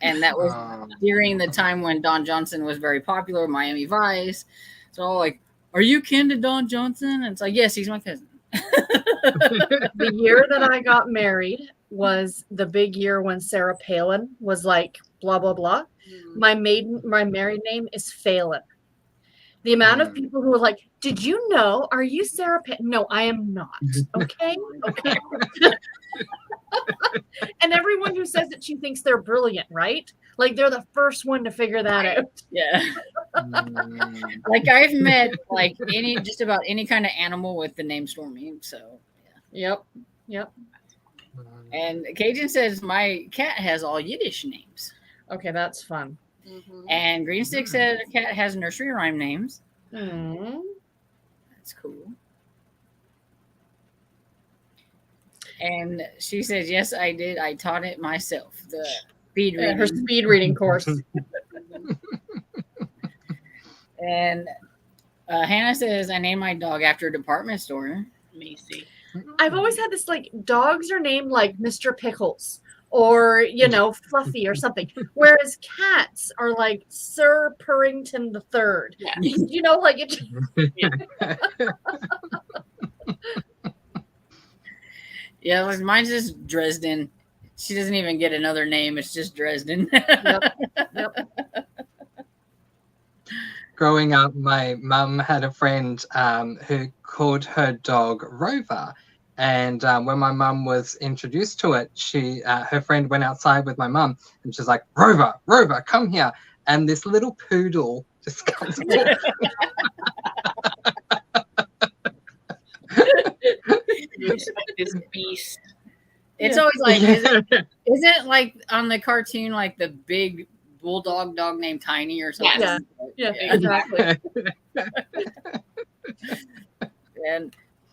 And that was during the time when Don Johnson was very popular, Miami Vice. So all like, are you kin to Don Johnson? And it's like, yes, he's my cousin. The year that I got married was the big year when Sarah Palin was like, blah, blah, blah. My married name is Phelan. The amount of people who are like, did you know? Are you Sarah Palin? No, I am not. Okay. Okay. And everyone who says that she thinks they're brilliant, right? Like they're the first one to figure that out. Yeah. Like I've met like just about any kind of animal with the name Stormy. So yeah. Yep. And Cajun says my cat has all Yiddish names. Okay, that's fun. And Greenstick said a cat has nursery rhyme names. That's cool. And she says, yes, I did. I taught it myself. The speed reading. Her speed reading course. And Hannah says, I named my dog after a department store. Macy. I've always had this, like, dogs are named like Mr. Pickles or, Fluffy or something. Whereas cats are like Sir Purrington III. Yeah. Like it. Yeah, like mine's just Dresden. She doesn't even get another name. It's just Dresden. Yep. Growing up, my mum had a friend who called her dog Rover. And when my mum was introduced to it, her friend went outside with my mum and she's like, Rover, Rover, come here. And this little poodle just comes walking. This beast. It's always like, isn't it like on the cartoon, like the big bulldog dog named Tiny or something? Yeah, exactly.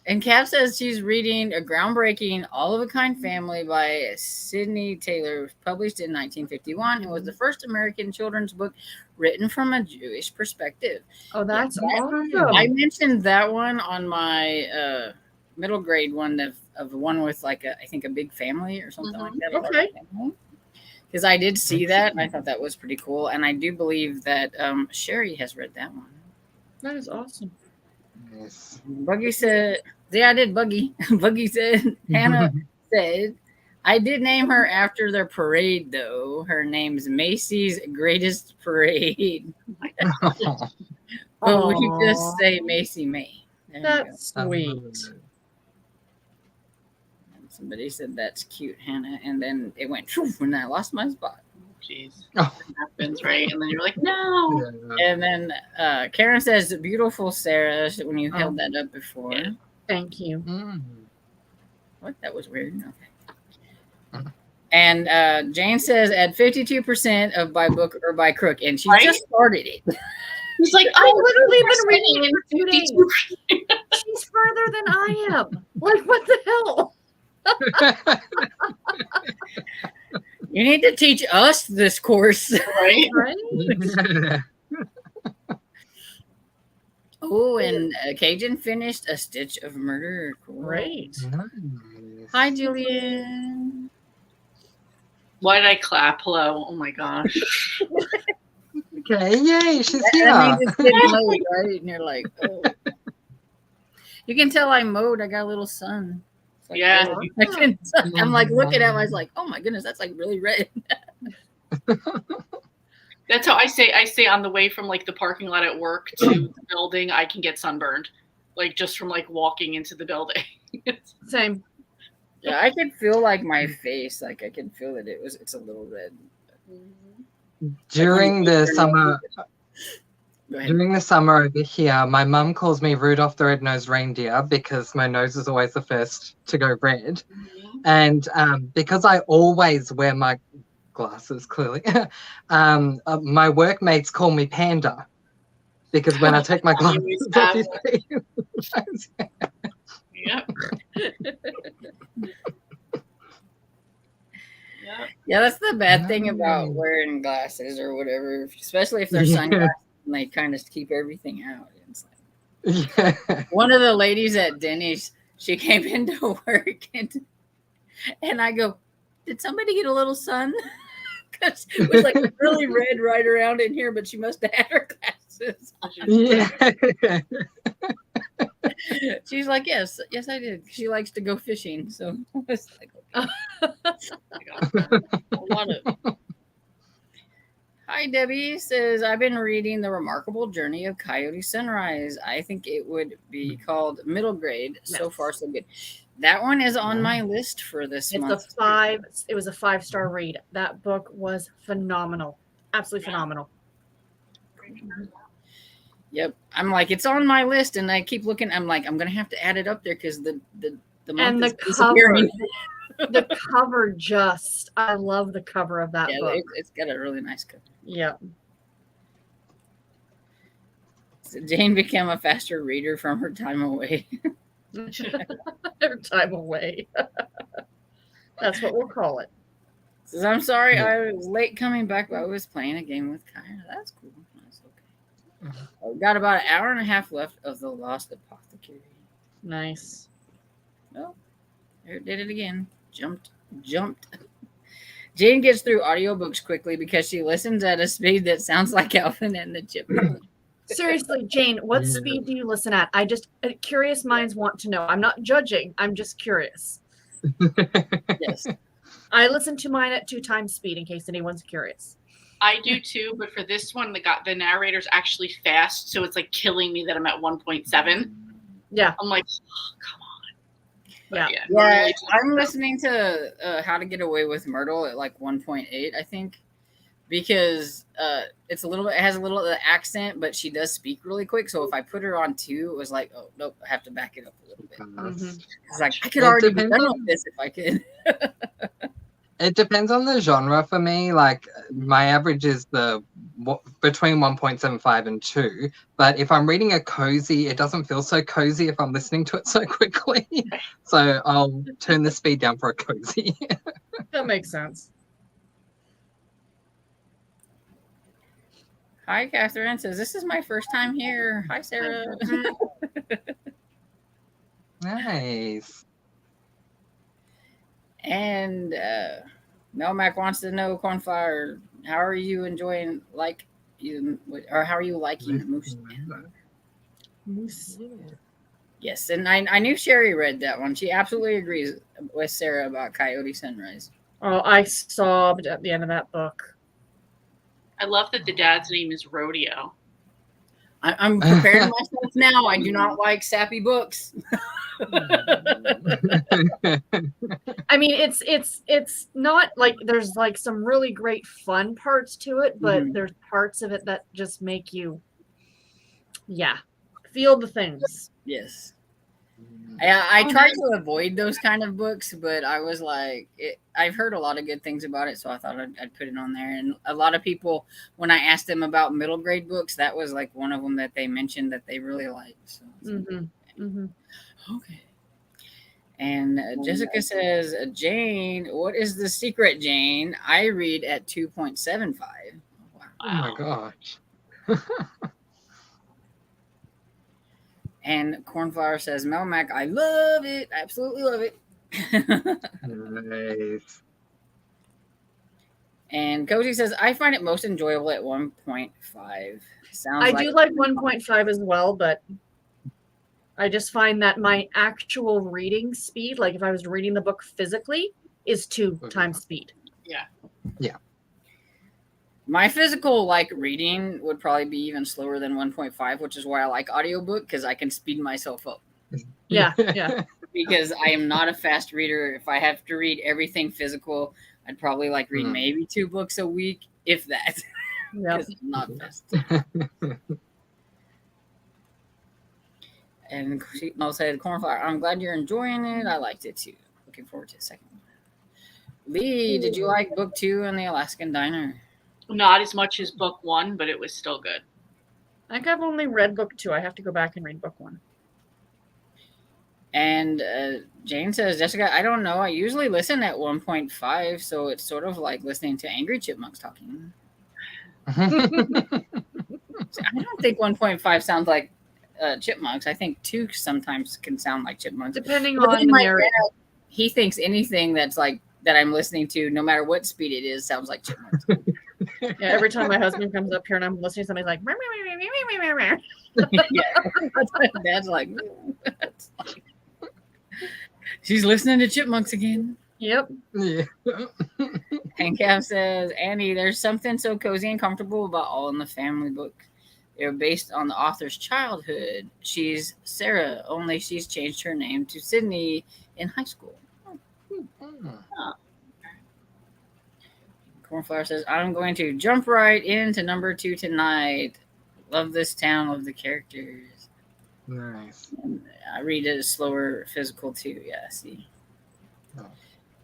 And Cav says she's reading a groundbreaking All of a Kind Family by Sidney Taylor, published in 1951. It was the first American children's book written from a Jewish perspective. Oh, that's awesome. I mentioned that one on my middle grade one of one with like I think a big family or something like that. Okay. Because I did see that and I thought that was pretty cool. And I do believe that Sherry has read that one. That is awesome. Yes. Buggy said, yeah, I did, Buggy. Buggy said, Hannah said, I did name her after their parade, though. Her name's Macy's Greatest Parade. But we just say Macy May. There That's sweet. Somebody said that's cute, Hannah. And then it went, and I lost my spot. Jeez. That happens, right? And then you're like, no. And then Karen says, beautiful Sarah, when you held that up before. Yeah. Thank you. What? That was weird. Okay. And Jane says, add 52% of by book or by crook. And she just started it. He's like, I've literally been reading in 2 days. She's further than I am. Like, what the hell? You need to teach us this course. Right? Oh, and Cajun finished A Stitch of Murder. Cool. Great. Nice. Hi, Julian. Why did I clap? Hello. Oh my gosh. Okay, yay, she's here. That means it's good mode, right? And you're like, oh. You can tell I mowed. I got a little sun. Like, Yeah. oh. I'm like looking at it. I was like, oh my goodness, that's like really red. That's how I say on the way from like the parking lot at work to the building, I can get sunburned. Like just from like walking into the building. Same. Yeah, I could feel like my face. Like I could feel that it's a little red. During the summer Go ahead. During the summer over here, my mum calls me Rudolph the Red-Nosed Reindeer because my nose is always the first to go red. And because I always wear my glasses, clearly, my workmates call me Panda because when I take my glasses off, you see. Yep. Yeah, that's the bad thing about wearing glasses or whatever, especially if they're sunglasses and they kind of keep everything out. It's like, one of the ladies at Denny's, she came into work and I go, did somebody get a little sun? Because it was like really red right around in here, but she must have had her glasses. Yeah. She's like, yes, I did. She likes to go fishing, so I was like, okay. Hi, Debbie says, I've been reading The Remarkable Journey of Coyote Sunrise. I think it would be called middle grade. Yes. So far, so good. That one is on my list for this month. It was a 5-star read. That book was phenomenal. Absolutely phenomenal. Yep. I'm like, it's on my list, and I keep looking. I'm like, I'm going to have to add it up there because the month and is disappearing. The cover I love the cover of that book. It's got a really nice cover. Yeah. So Jane became a faster reader from her time away. Her time away. That's what we'll call it. Says, I'm sorry I was late coming back, but I was playing a game with Kyra. That's cool. That's okay. I've got about an hour and a half left of The Lost Apothecary. Nice. Oh, there it did it again. Jumped. Jane gets through audiobooks quickly because she listens at a speed that sounds like Alvin and the Chipmunks. Seriously, Jane, what speed do you listen at? Curious minds want to know. I'm not judging. I'm just curious. Yes. I listen to mine at 2 times speed in case anyone's curious. I do too, but for this one, the narrator's actually fast, so it's like killing me that I'm at 1.7. Yeah. I'm like, oh, come on. But Yeah. yeah, Yeah, normally- I'm listening to How to Get Away with Myrtle at like 1.8, I think, because it's a little bit, it has a little of the accent, but she does speak really quick. So if I put her on 2, it was like, oh nope, I have to back it up a little bit. Mhm. It's like I could It already be depends done on- with this if I could. It depends on the genre for me. Like my average is between 1.75 and 2. But if I'm reading a cozy, it doesn't feel so cozy if I'm listening to it so quickly. So I'll turn the speed down for a cozy. That makes sense. Hi, Catherine says this is my first time here. Hi, Sarah. Nice. And Melmac wants to know, Cornflower, how are you enjoying or how are you liking Moose? Moose. Yes, and I knew Sherry read that one. She absolutely agrees with Sarah about Coyote Sunrise. Oh, I sobbed at the end of that book. I love that the dad's name is Rodeo. I'm preparing myself now. I do not like sappy books. I mean, it's not like there's like some really great fun parts to it, but Mhm. there's parts of it that just make you, feel the things. Yes. I try to avoid those kind of books, but I was like, I've heard a lot of good things about it, so I thought I'd put it on there. And a lot of people, when I asked them about middle grade books, that was like one of them that they mentioned that they really liked. So, okay. And Jessica says, Jane, what is the secret, Jane? I read at 2.75. Wow. Oh my gosh. And Cornflower says, Melmac, I love it. I absolutely love it. Nice. And Cozy says, I find it most enjoyable at 1.5. Sounds I do like 1.5 as well, but I just find that my actual reading speed, like if I was reading the book physically, is 2 times speed. Yeah. My physical reading would probably be even slower than 1.5, which is why I like audiobook, because I can speed myself up. Yeah. Because I am not a fast reader. If I have to read everything physical, I'd probably read maybe 2 books a week, if that. Yep. Because I'm not fast. And she said, Cornflower, I'm glad you're enjoying it. I liked it too. Looking forward to the second one. Lee, did you like book 2 in the Alaskan Diner? Not as much as book 1, but it was still good. I think I've only read book 2. I have to go back and read book 1. And Jane says, Jessica, I don't know. I usually listen at 1.5, so it's sort of like listening to angry chipmunks talking. I don't think 1.5 sounds like chipmunks. I think 2 sometimes can sound like chipmunks. Depending But on then the my narrative. dad, he thinks anything that's that I'm listening to, no matter what speed it is, sounds like chipmunks. Yeah, every time my husband comes up here and I'm listening to somebody like, Dad's like, she's listening to chipmunks again. yep. Yeah. And Cav says, Annie, there's something so cozy and comfortable about All in the Family book. They're based on the author's childhood. She's Sarah, only she's changed her name to Sydney in high school. Cornflower says, I'm going to jump right into number 2 tonight. Love this town, love the characters. Nice. And I read it as slower physical too. Yeah, see. Oh.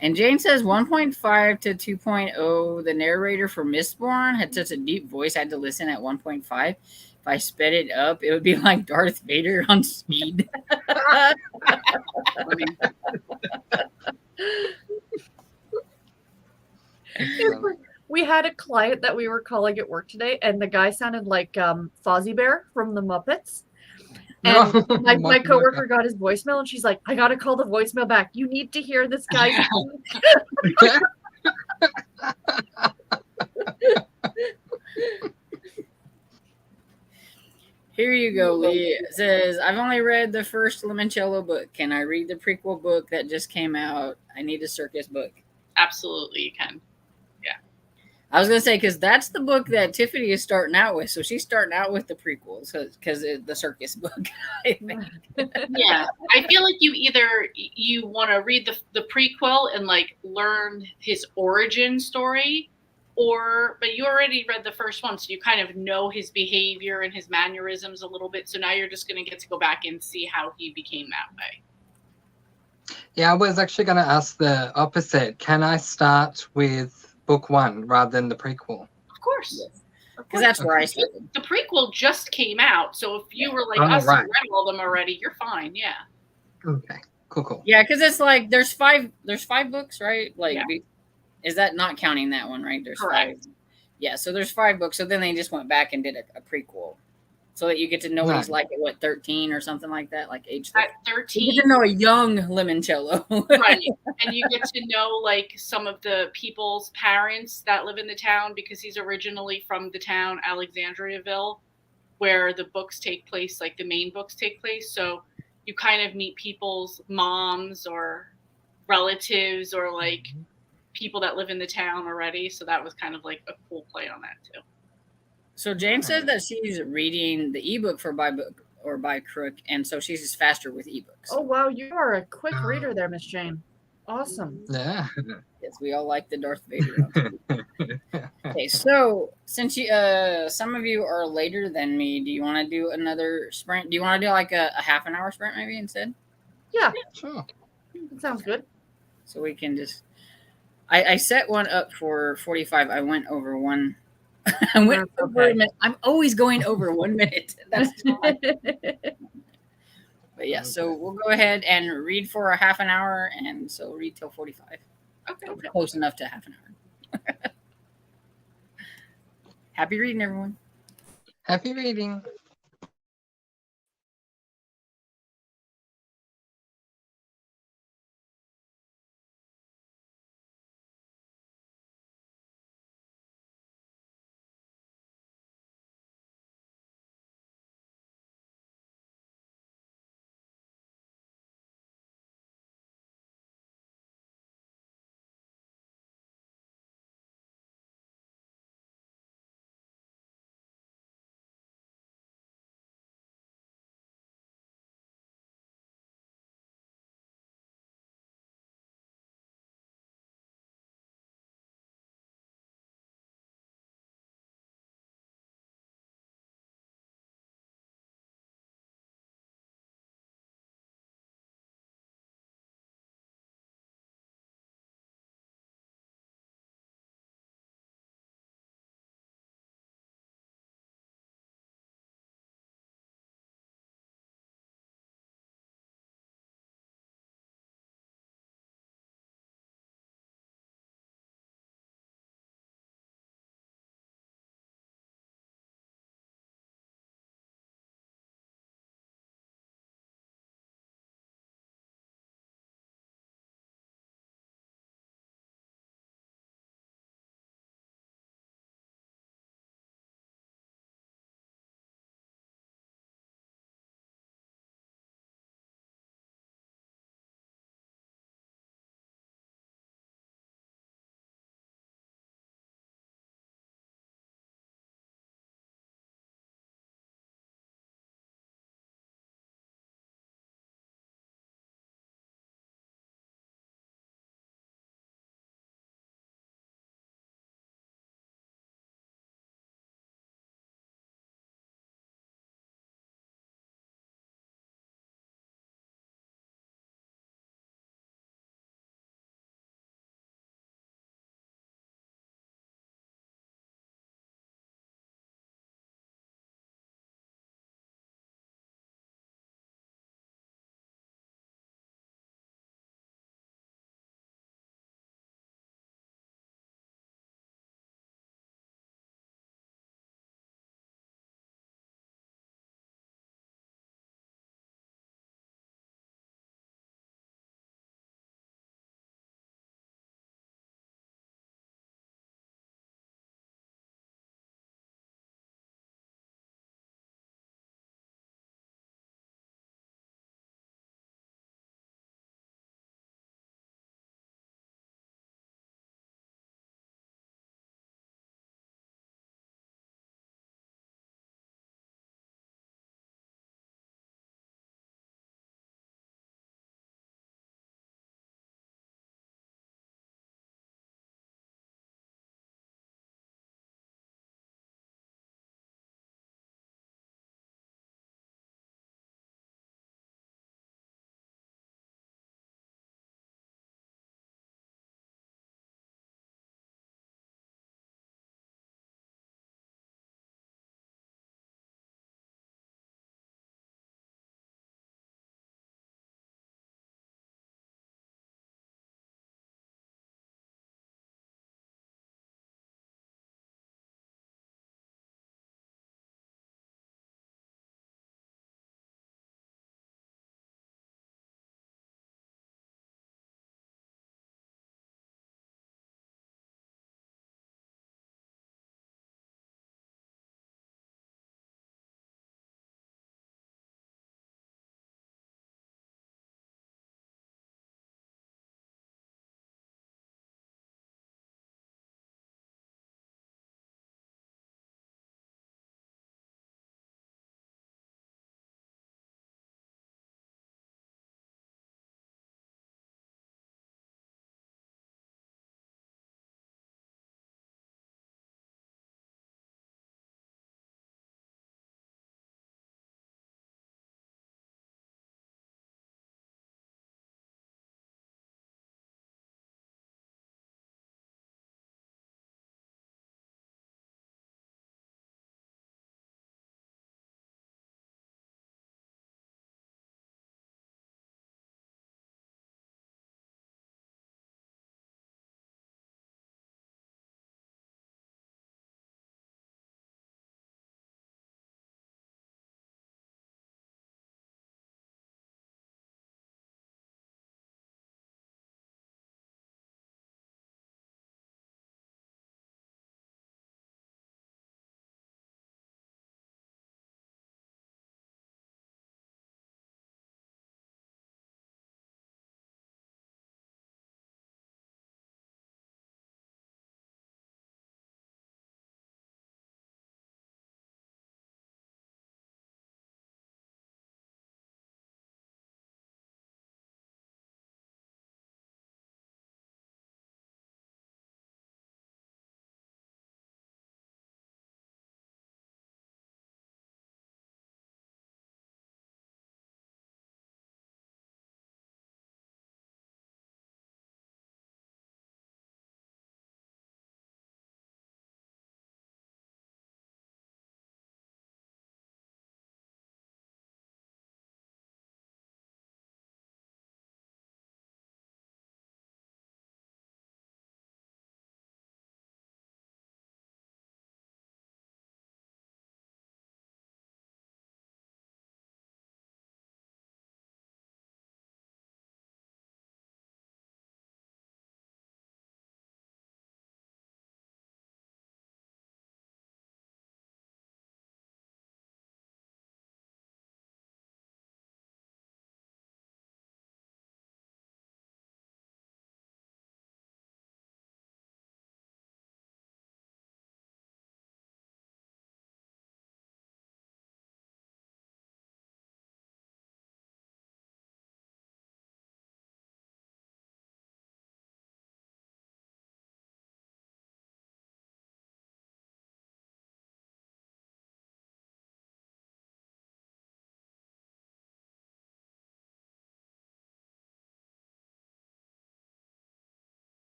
And Jane says 1.5 to 2.0. The narrator for Mistborn had such a deep voice, I had to listen at 1.5. If I sped it up, it would be like Darth Vader on speed. We had a client that we were calling at work today, and the guy sounded like Fozzie Bear from the Muppets. And my coworker got his voicemail, and she's like, I got to call the voicemail back. You need to hear this guy. Here you go, Lee. It says, I've only read the first Limoncello book. Can I read the prequel book that just came out? I need a circus book. Absolutely, you can. I was going to say, because that's the book that Tiffany is starting out with. So she's starting out with the prequels because the circus book. I think. Yeah, I feel like you want to read the prequel and like learn his origin story, but you already read the first one, so you kind of know his behavior and his mannerisms a little bit. So now you're just going to get to go back and see how he became that way. Yeah, I was actually going to ask the opposite. Can I start with book 1 rather than the prequel? Of course. Yes. Because that's where I started. The prequel just came out, so if you were like us and read all them already, you're fine. Yeah. Okay. Cool. Yeah, because it's like there's five books, right? Like, is that not counting that one, right? There's correct. 5. Yeah, so there's 5 books. So then they just went back and did a prequel, so that you get to know what he's like at what 13 or something like that, like age 13. At 13, you get to know a young Limoncello, right? And you get to know like some of the people's parents that live in the town, because he's originally from the town Alexandriaville, where the books take place, like the main books take place. So you kind of meet people's moms or relatives or like people that live in the town already. So that was kind of like a cool play on that too. So Jane said that she's reading the ebook for By Book or By Crook, and so she's just faster with ebooks. Oh wow, you are a quick reader there, Miss Jane. Awesome. Yeah. Yes, we all like the Darth Vader. Okay, so since you some of you are later than me, do you want to do another sprint? Do you want to do like a half an hour sprint maybe instead? Yeah, Sure. that sounds good. So we can just I set one up for 45. I went over one. I went over a minute. I'm always going over 1 minute. That's fine. But yeah, so we'll go ahead and read for a half an hour, and so read till 45. Okay. Close enough to half an hour. Happy reading, everyone. Happy reading.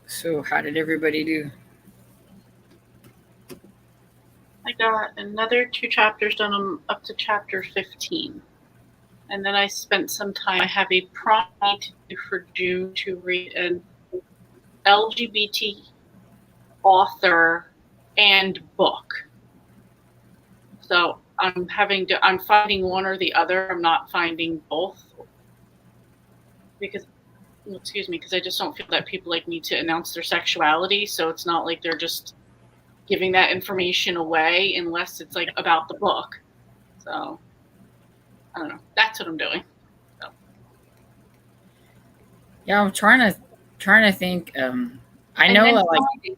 So, how did everybody do? I got another 2 chapters done. I'm up to chapter 15. And then I spent some time. I have a prompt for June to read an LGBT author and book. So I'm finding one or the other. I'm not finding both because I just don't feel that people like need to announce their sexuality. So it's not like they're just giving that information away unless it's like about the book. So I don't know. That's what I'm doing. So. Yeah, I'm trying to think. I know like finding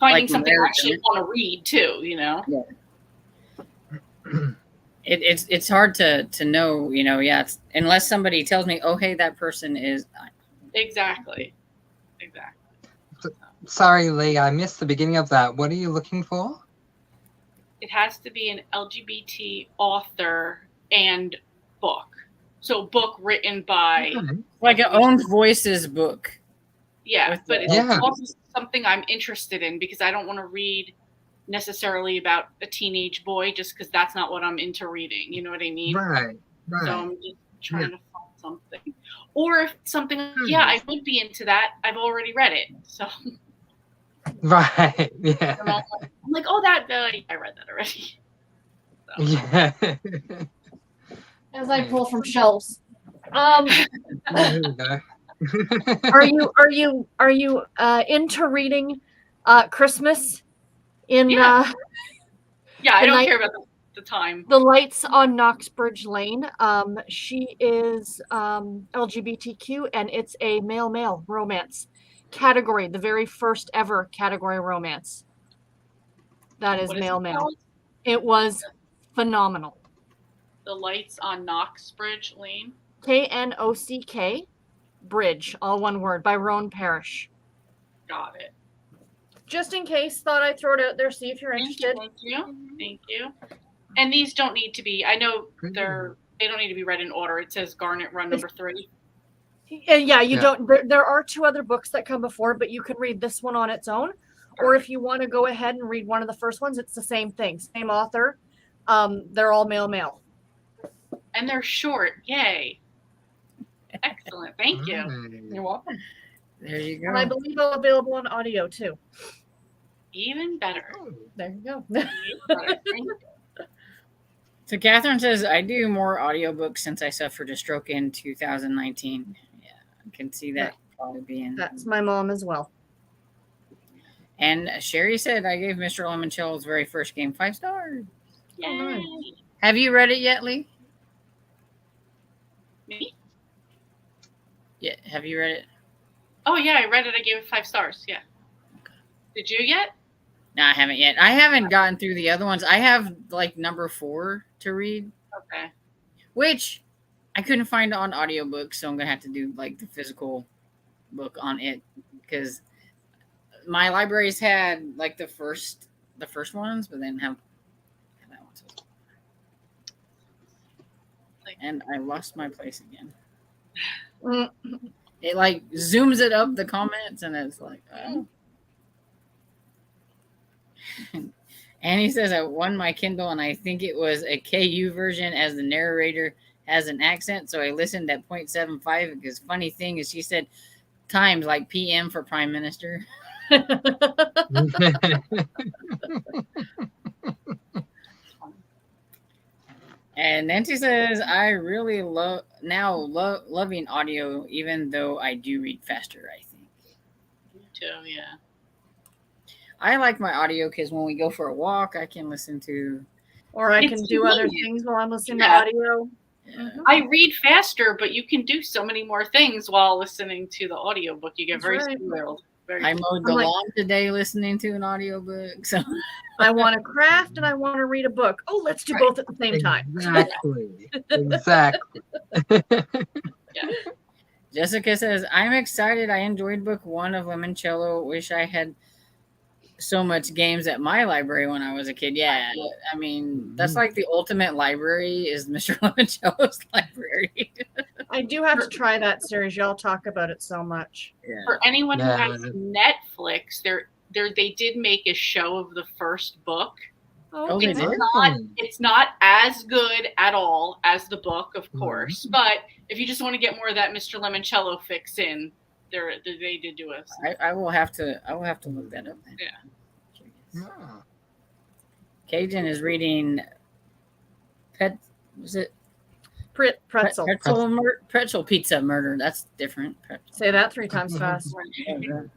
like something I American. actually want to read too. You know. Yeah. It's hard to know. You know. Yeah. Unless somebody tells me, oh, hey, that person is. Exactly. Sorry, Lee, I missed the beginning of that. What are you looking for? It has to be an LGBT author and book. So book written by like an own voices book. Yeah, but it's also something I'm interested in because I don't want to read necessarily about a teenage boy just because that's not what I'm into reading. You know what I mean? Right. So I'm just trying to find something. Or if something, yeah, I would be into that. I've already read it. So. Right. Yeah. I'm like, oh, I read that already. So. Yeah. As I pull from shelves. There we go. Are you into reading Christmas in yeah, I don't care about the time. The Lights on Knoxbridge Lane. She is LGBTQ and it's a male romance category, the very first ever category romance. That is male. It was phenomenal. The Lights on Knoxbridge Lane. Knock Bridge, all one word, by Roan Parrish. Got it. Just in case, thought I'd throw it out there, see if you're interested. Thank you. And these don't need to be, I know they don't need to be read in order. It says Garnet Run number 3. Yeah, you don't. There are 2 other books that come before, but you can read this one on its own. Or if you want to go ahead and read one of the first ones, it's the same thing. Same author. They're all male. And they're short. Yay. Excellent. Thank you. You're welcome. There you go. And I believe they're available on audio too. Even better. There you go. Thank you. So Catherine says, I do more audiobooks since I suffered a stroke in 2019. Yeah, I can see that probably being. That's my mom as well. And Sherry said, I gave Mr. Limoncello's very first game 5 stars. Yay. Oh, nice. Have you read it yet, Lee? Me? Yeah, have you read it? Oh, yeah, I read it. I gave it 5 stars. Yeah. Okay. Did you yet? No, I haven't yet. I haven't gotten through the other ones. I have like number 4 to read. Okay. Which I couldn't find on audiobook, so I'm going to have to do like the physical book on it because my libraries had like the first ones, but then have that one. And I lost my place again. It like zooms it up the comments and it's like oh. And he says I won my Kindle and I think it was a KU version as the narrator has an accent, so I listened at 0.75 because funny thing is she said times like PM for Prime Minister. And Nancy says, I really loving audio, even though I do read faster, I think. Me too, yeah. I like my audio because when we go for a walk, I can listen to... Or I can do other things while I'm listening to audio. Yeah. I read faster, but you can do so many more things while listening to the audiobook. You get very spoiled. I mowed the lawn today listeling to an audiobook. So I want to craft and I want to read a book. Oh, let's do both at the same time. Exactly. Yeah. Jessica says, I'm excited. I enjoyed book 1 of Limoncello. Wish I had so much games at my library when I was a kid. Yeah, I mean, that's like the ultimate library is Mr. Limoncello's library. I do have to try that series. Y'all talk about it so much. Yeah. For anyone who Yeah. has Netflix, they did make a show of the first book. Oh, they It's did? it's not as good at all as the book, of course. But if you just want to get more of that Mr. Limoncello fix in, they did do a. I will have to look that up then. Yeah. Oh. Cajun is reading was it Pretzel. pretzel pizza murder. That's different. Say that 3 times fast. And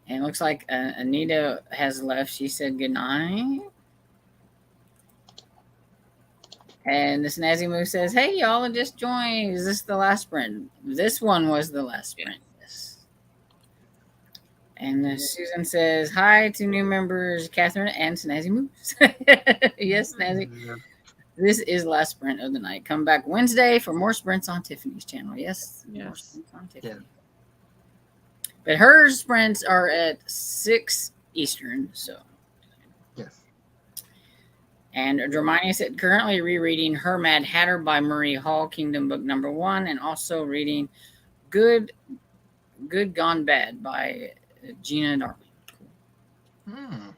it looks like Anita has left. She said goodnight. And this Snazzy Moo says, "Hey, y'all, I just joined. Is this the last sprint?" This one was the last sprint. Yes. And Susan says, "Hi to new members, Catherine and Snazzy Moo." Yes, Snazzy. This is last sprint of the night. Come back Wednesday for more sprints on Tiffany's channel. Yes. More sprints on Tiffany. Yeah. But her sprints are at 6 Eastern, so. Yes. And Dramani said currently rereading Her Mad Hatter by Marie Hall, Kingdom Book number 1, and also reading Good Gone Bad by Gina Darwin. Hmm.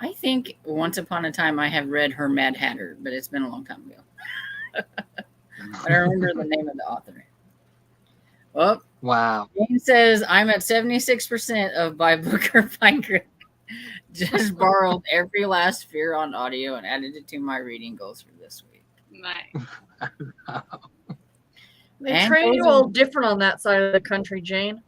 I think once upon a time I have read Her Mad Hatter, but it's been a long time ago. I don't remember the name of the author. Well, Wow. Jane says I'm at 76% of By Book or By Grip. Just borrowed Every Last Fear on audio and added it to my reading goals for this week. Nice. They And train you those all different on that side of the country, Jane.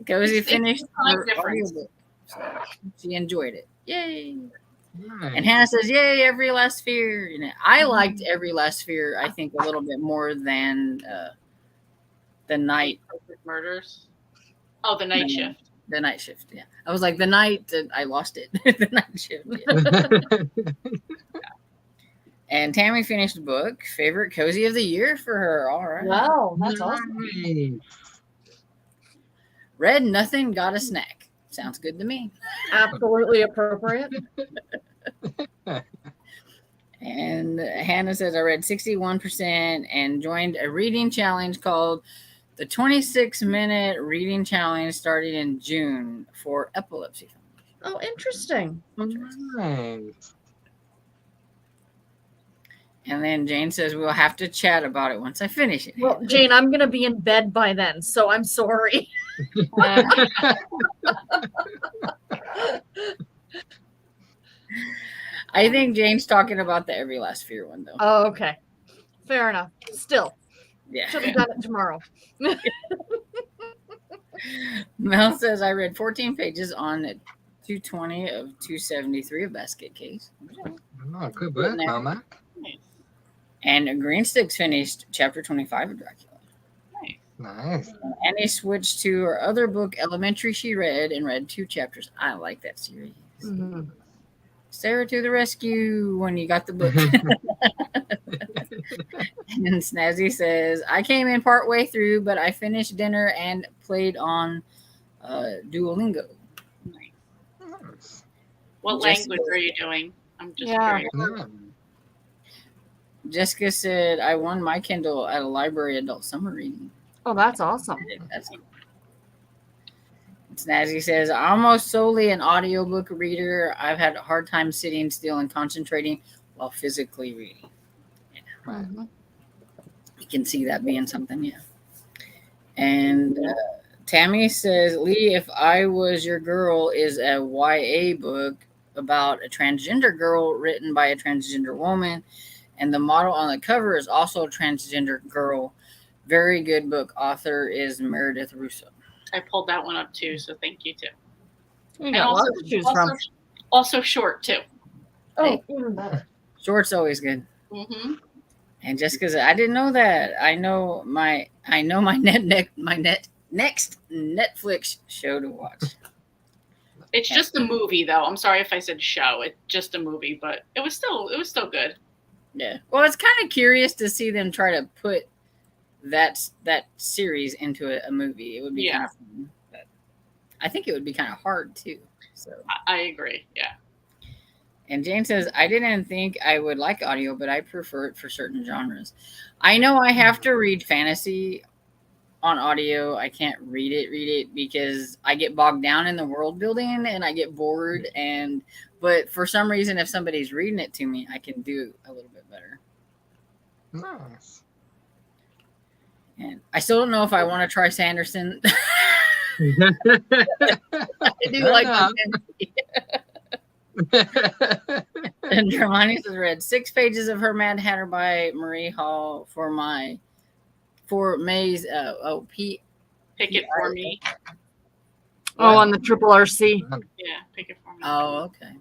Cozy It's finished time her difference. audiobook. So she enjoyed it. Yay. Nice. And Hannah says, "Yay, Every Last Fear." You know, I liked Every Last Fear, I think, a little bit more than the night. Perfect Murders. Oh, the night shift. The night shift. Yeah, I was like the night that I lost it. The night shift. Yeah. And Tammy finished the book. Favorite cozy of the year for her. All right. Wow, that's awesome. Nice. Read Nothing, Got a Snack. Sounds good to me. Absolutely appropriate. And Hannah says, I read 61% and joined a reading challenge called the 26-minute reading challenge starting in June for epilepsy. Oh, interesting. Nice. And then Jane says, we'll have to chat about it once I finish it. Well, Jane, I'm going to be in bed by then, so I'm sorry. I think Jane's talking about the Every Last Fear one, though. Oh, okay. Fair enough. Still, Yeah. should have done it tomorrow. Mel says, I read 14 pages on 220 of 273 of Basket Case. Oh, good work, Mama. And Green Sticks finished chapter 25 of Dracula. Nice. And he switched to her other book, Elementary, she read and read 2 chapters. I like that series. Mm-hmm. Sarah to the rescue when you got the book. And Snazzy says, I came in part way through, but I finished dinner and played on Duolingo. Nice. What Jessica- language are you doing? I'm just Yeah. curious. Yeah. Jessica said, I won my Kindle at a library adult summer reading. Oh, that's awesome. That's cool. Snazzy says, I'm almost solely an audiobook reader. I've had a hard time sitting still and concentrating while physically reading. Yeah. Right. Mhm. You can see that being something, yeah. And Tammy says, Lee, If I Was Your Girl is a YA book about a transgender girl written by a transgender woman. And the model on the cover is also a transgender girl. Very good book. Author is Meredith Russo. I pulled that one up too, so thank you too. You And got also, lots to choose also, from. also short too. Oh, even better. Short's always good. Mm-hmm. And Jessica said, I didn't know that. I know my next Netflix show to watch. It's just a movie, though. I'm sorry if I said show. It's just a movie, but it was still good. Yeah. Well, it's kind of curious to see them try to put that series into a movie. It would be kind of fun. But I think it would be kind of hard too. So I agree. Yeah. And Jane says, I didn't think I would like audio, but I prefer it for certain genres. I know I have to read fantasy on audio. I can't read it because I get bogged down in the world building and I get bored. But for some reason, if somebody's reading it to me, I can do a little bit better. Nice. And I still don't know if I want to try Sanderson. I do like fantasy. And Hermione has read 6 pages of Her Mad Hatter by Marie Hall for May's Pick it for me. Oh, on the Triple RC. Yeah, pick it for me. Oh, okay.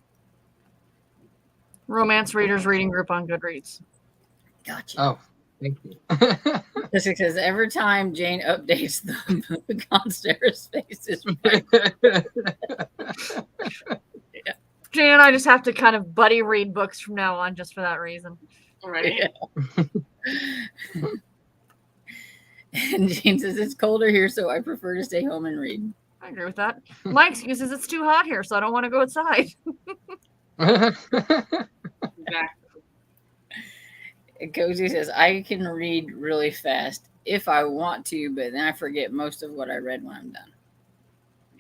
Romance Readers Reading Group on Goodreads. Gotcha. Oh, thank you. Jessica says every time Jane updates the Constera's face is Jan, I just have to kind of buddy read books from now on just for that reason. Right. Yeah. And Jane says it's colder here, so I prefer to stay home and read. I agree with that. My excuse is it's too hot here, so I don't want to go outside. Exactly. And Cozy says I can read really fast if I want to, but then I forget most of what I read when I'm done.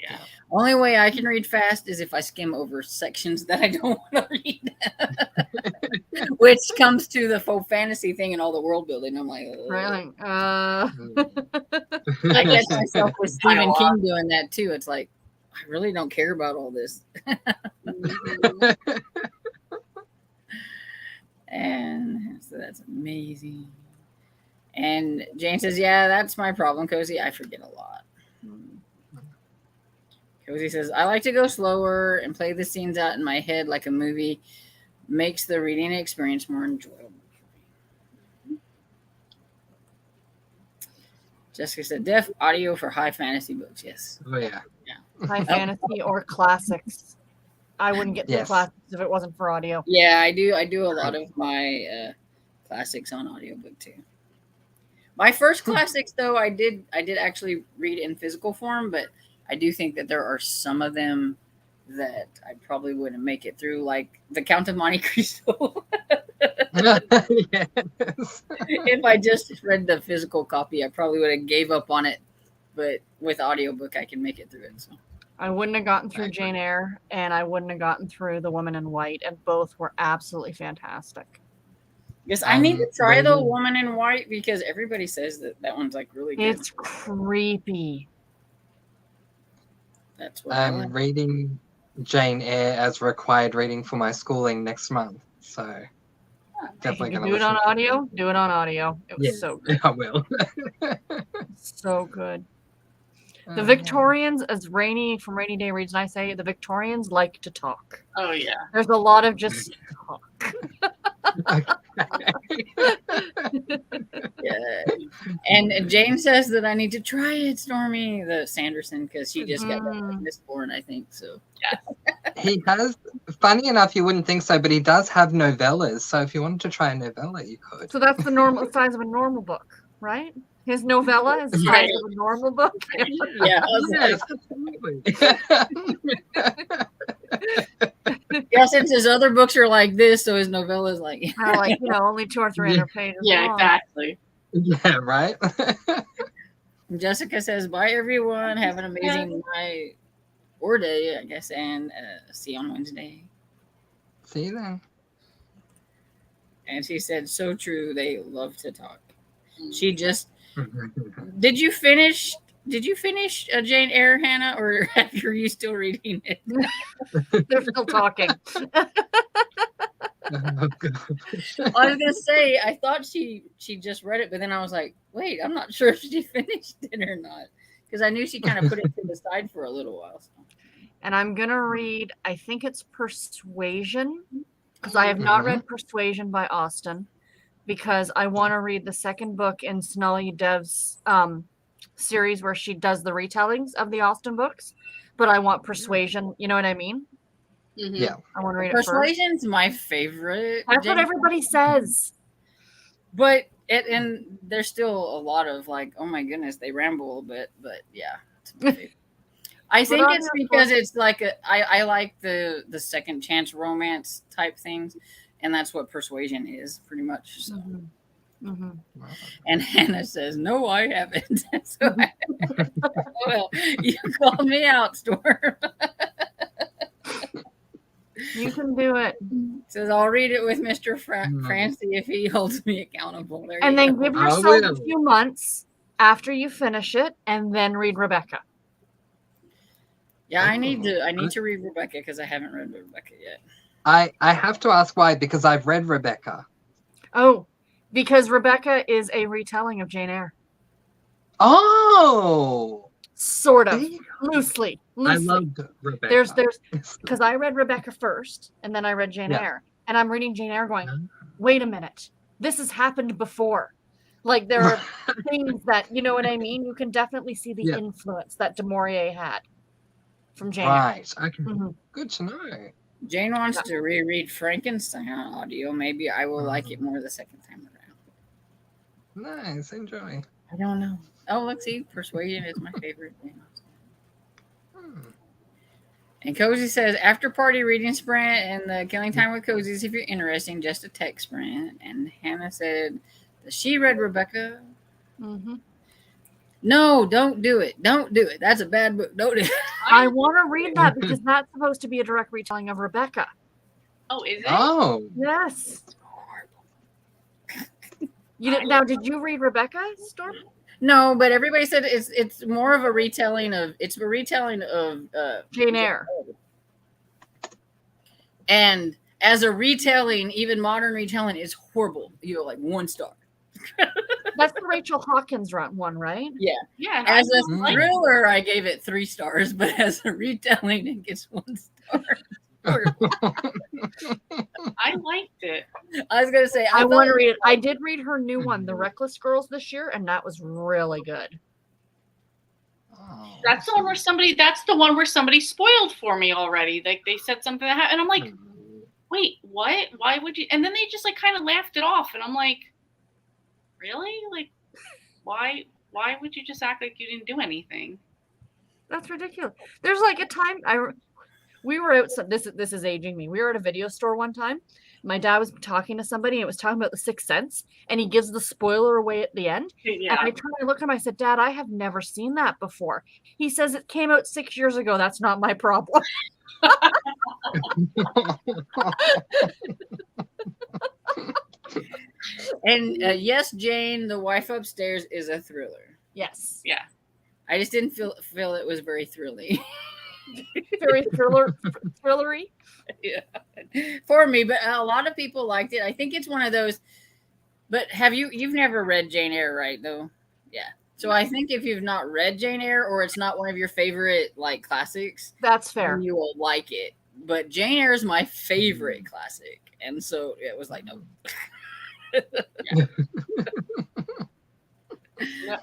Yeah. Only way I can read fast is if I skim over sections that I don't want to read. Which comes to the faux fantasy thing and all the world building. I'm like, Right? I get myself with Stephen King doing that too. It's like, I really don't care about all this. And so that's amazing. And Jane says, yeah, that's my problem, Cozy. I forget a lot. Cozy says, I like to go slower and play the scenes out in my head like a movie. Makes the reading experience more enjoyable. Jessica said, deaf audio for high fantasy books. Yes. Oh, yeah. High fantasy or classics. I wouldn't get through classics if it wasn't for audio. Yeah, I do a lot of my classics on audiobook too. My first classics, though, I did actually read in physical form, but I do think that there are some of them that I probably wouldn't make it through, like The Count of Monte Cristo. Yes. If I just read the physical copy, I probably would have gave up on it. But with audiobook, I can make it through it. So I wouldn't have gotten through Jane Eyre, and I wouldn't have gotten through The Woman in White, and both were absolutely fantastic. yes, I need to try The Woman in White because everybody says that one's like really good. It's creepy. That's what I'm reading Jane Eyre as required reading for my schooling next month. So definitely If you going to do it on audio. Do it on audio. It was so good. I will. So good. The Victorians, as Rainy from Rainy Day Reads and I say, the Victorians like to talk. Oh yeah. There's a lot of just talk. Yeah. And Jane says that I need to try it, Stormy, the Sanderson, because she just got Mistborn, I think. So He has, funny enough, you wouldn't think so, but he does have novellas. So if you wanted to try a novella, you could. So that's the normal size of a normal book, right? His novella is the size of a normal book. Yeah, Yes, absolutely. yeah, since his other books are like this, so his novella is like Like, only 200 or 300 pages. Yeah, long. exactly. Yeah, right. Jessica says, bye everyone. Have an amazing night or day, I guess, and see you on Wednesday. See you then. And she said, so true. They love to talk. She just Did you finish Jane Eyre, Hannah, or are you still reading it? They're still talking. Oh, God. I was gonna say I thought she just read it, but then I was like, wait, I'm not sure if she finished it or not, because I knew she kind of put it to the side for a little while. So. And I'm gonna read, I think it's Persuasion, because I have not read Persuasion by Austen, because I want to read the second book in Sonali Dev's series where she does the retellings of the Austen books, but I want Persuasion. You know what I mean? Mm-hmm. Yeah. I want to read it first. Persuasion's my favorite. That's what everybody says. But and there's still a lot of like, oh my goodness, they ramble a bit, but yeah. It's my favorite. I think on it's your because phone. it's like I like the second chance romance type things, and that's what Persuasion is pretty much. So. Mhm. And Hannah says, "No, I haven't." So well, you called me out, Storm. You can do it. Says I'll read it with Mr. Francie if he holds me accountable. There And you then go. give I yourself a will. few months after you finish it, and then read Rebecca. Yeah, I need to read Rebecca because I haven't read Rebecca yet. I have to ask why, because I've read Rebecca. Oh, because Rebecca is a retelling of Jane Eyre. Oh, Sort of. there you go. Loosely. I loved Rebecca. There's because I read Rebecca first, and then I read Jane Yeah. Eyre. And I'm reading Jane Eyre going, wait a minute. This has happened before. Like there are things that, you know what I mean? You can definitely see the influence that Du Maurier had from Jane Eyre. Right. Okay. Mhm. Good to know. Jane wants to reread Frankenstein on audio. Maybe I will like it more the second time around. Nice. Enjoy. I don't know. Oh, let's see. Persuasion is my favorite thing. And Cozy says, after party reading sprint and the killing time with Cozies, if you're interested, just a text sprint. And Hannah said, she read Rebecca. Mm-hmm. No, don't do it. Don't do it. That's a bad book. Don't do it. I want to read that because that's supposed to be a direct retelling of Rebecca. Oh, is it? Oh. Yes. You didn't, now, did you read Rebecca, Storm? No, but everybody said it's more of a retelling of Jane Eyre. And as a retelling, even modern retelling is horrible. You know, like 1 star. That's the Rachel Hawkins one, right? Yeah. Yeah. As a thriller, I gave it 3 stars, but as a retelling, it gets 1 star. I liked it. I was gonna say I want to read it. I did read her new one, The Reckless Girls, this year, and that was really good. Oh, That's the one where somebody spoiled for me already. Like they said something that happened, and I'm like, wait, what? Why would you? And then they just like kind of laughed it off, and I'm like, really? Like, why would you just act like you didn't do anything? That's ridiculous. There's like a time we were out. This is aging me. We were at a video store one time. My dad was talking to somebody, and it was talking about The Sixth Sense, and he gives the spoiler away at the end. Yeah. And I turned and looked at him. I said, Dad, I have never seen that before. He says it came out 6 years ago. That's not my problem. And yes, Jane, the wife upstairs, is a thriller. Yes. Yeah. I just didn't feel it was very thrilling. Very thrillery. Yeah. For me, but a lot of people liked it. I think it's one of those. But you've never read Jane Eyre, right? Though, yeah. So I think if you've not read Jane Eyre, or it's not one of your favorite like classics, That's fair. then you will like it. But Jane Eyre is my favorite classic, and so it was like no.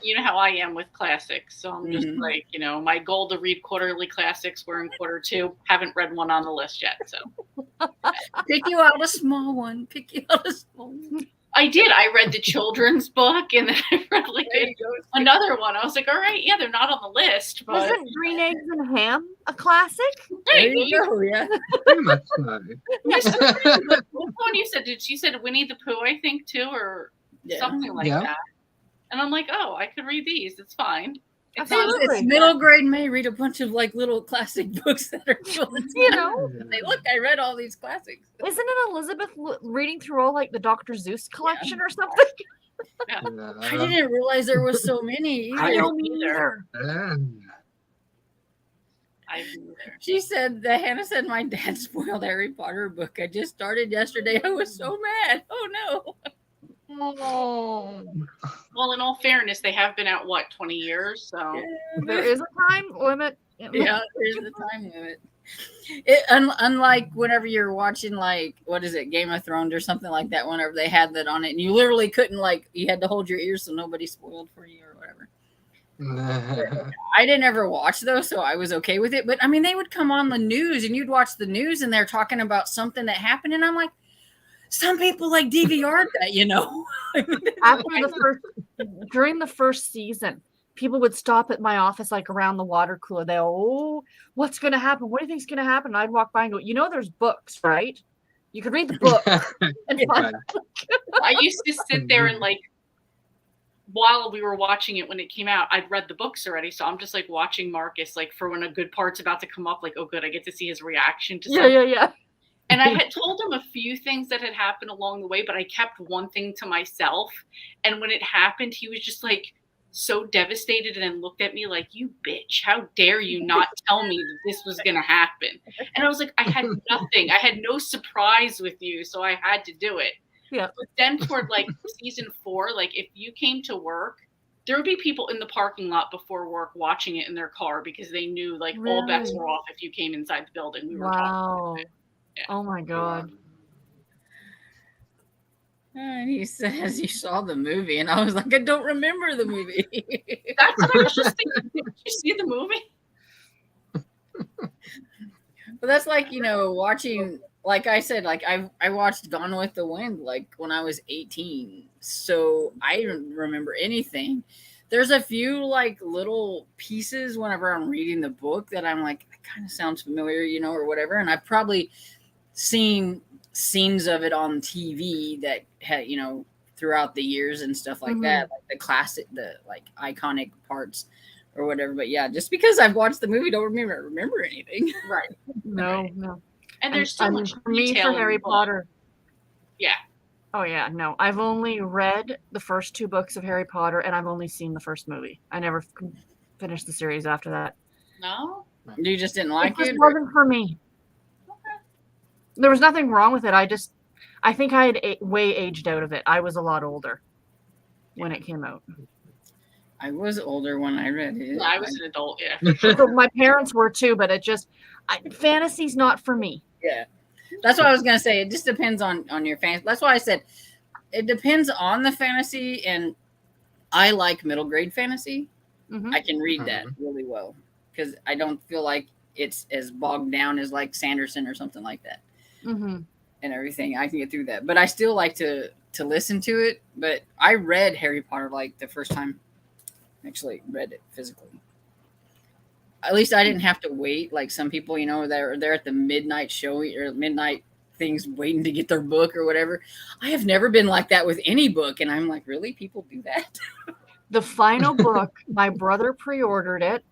You know how I am with classics, so I'm just Mhm. like, my goal to read quarterly classics. We're in quarter 2. Haven't read one on the list yet, so Pick you out a small one. Pick you out a small one. I did. I read the children's book, and then I read like another one. I was like, all right, yeah, they're not on the list, but Wasn't Green Eggs and Ham a classic? There you go. Yeah. Pretty much so. What one you said? She said Winnie the Pooh, I think, too, or Yeah. something like Yeah. that. And I'm like, oh, I could read these. It's fine. It's Absolutely. not It's middle grade May. Read a bunch of like little classic books that are children's. You know, Say, look, I read all these classics. isn't it Elizabeth reading through all like the Dr. Zeus collection or something? I didn't realize there was so many either. I don't either. She said that Hannah said my dad spoiled Harry Potter book. I just started yesterday. I was so mad. Oh no. Oh. Well, in all fairness, they have been out 20 years, so There is a time limit. Yeah, there's the time limit. Unlike whenever you're watching like what is it, Game of Thrones or something like that, whenever they had that on it, and you literally couldn't you had to hold your ears so nobody spoiled for you or whatever. I didn't ever watch those, so I was okay with it. But I mean, they would come on the news, and you'd watch the news, and they're talking about something that happened, and I'm like, some people like DVR'd that, After during the first season, people would stop at my office, like around the water cooler. They, oh, what's going to happen? What do you think's going to happen? And I'd walk by and go, there's books, right? You could read the book. And find I used to sit there and like, while we were watching it when it came out, I'd read the books already. So I'm just like watching Marcus, like for when a good part's about to come up, like, oh good, I get to see his reaction to something. Yeah. And I had told him a few things that had happened along the way, but I kept one thing to myself. And when it happened, he was just like so devastated and then looked at me like, you bitch, how dare you not tell me that this was going to happen? And I was like, I had nothing. I had no surprise with you. So I had to do it. Yeah. But then toward like season 4, like if you came to work, there would be people in the parking lot before work watching it in their car because they knew like all bets were off if you came inside the building. We were talking about it. Yeah. Oh my God. And he says he saw the movie, and I was like, I don't remember the movie. That's what I was just thinking. Did you see the movie? But that's like, watching, like I said, like I watched Gone with the Wind like when I was 18. So I don't remember anything. There's a few like little pieces whenever I'm reading the book that I'm like, that kind of sounds familiar, or whatever. And I've probably seen scenes of it on TV that had, throughout the years and stuff like that, like the classic, the like iconic parts or whatever. But yeah, just because I've watched the movie, don't remember anything. Right. No. And there's so much for me detail for Harry Potter. Yeah. Oh yeah, no. I've only read the first 2 books of Harry Potter, and I've only seen the first movie. I never finished the series after that. No? You just didn't like it? It wasn't for me. There was nothing wrong with it. I think I had way aged out of it. I was a lot older when it came out. I was older when I read it. Yeah, I was an adult, yeah. So my parents were too, but fantasy's not for me. Yeah. That's what I was going to say. It just depends on your fantasy. That's why I said it depends on the fantasy, and I like middle grade fantasy. Mm-hmm. I can read that really well because I don't feel like it's as bogged down as like Sanderson or something like that. Mm-hmm. And everything. I can get through that. But I still like to listen to it. But I read Harry Potter like the first time I actually read it physically. At least I didn't have to wait like some people, they're at the midnight show or midnight things waiting to get their book or whatever. I have never been like that with any book. And I'm like, really? People do that? The final book, my brother pre-ordered it,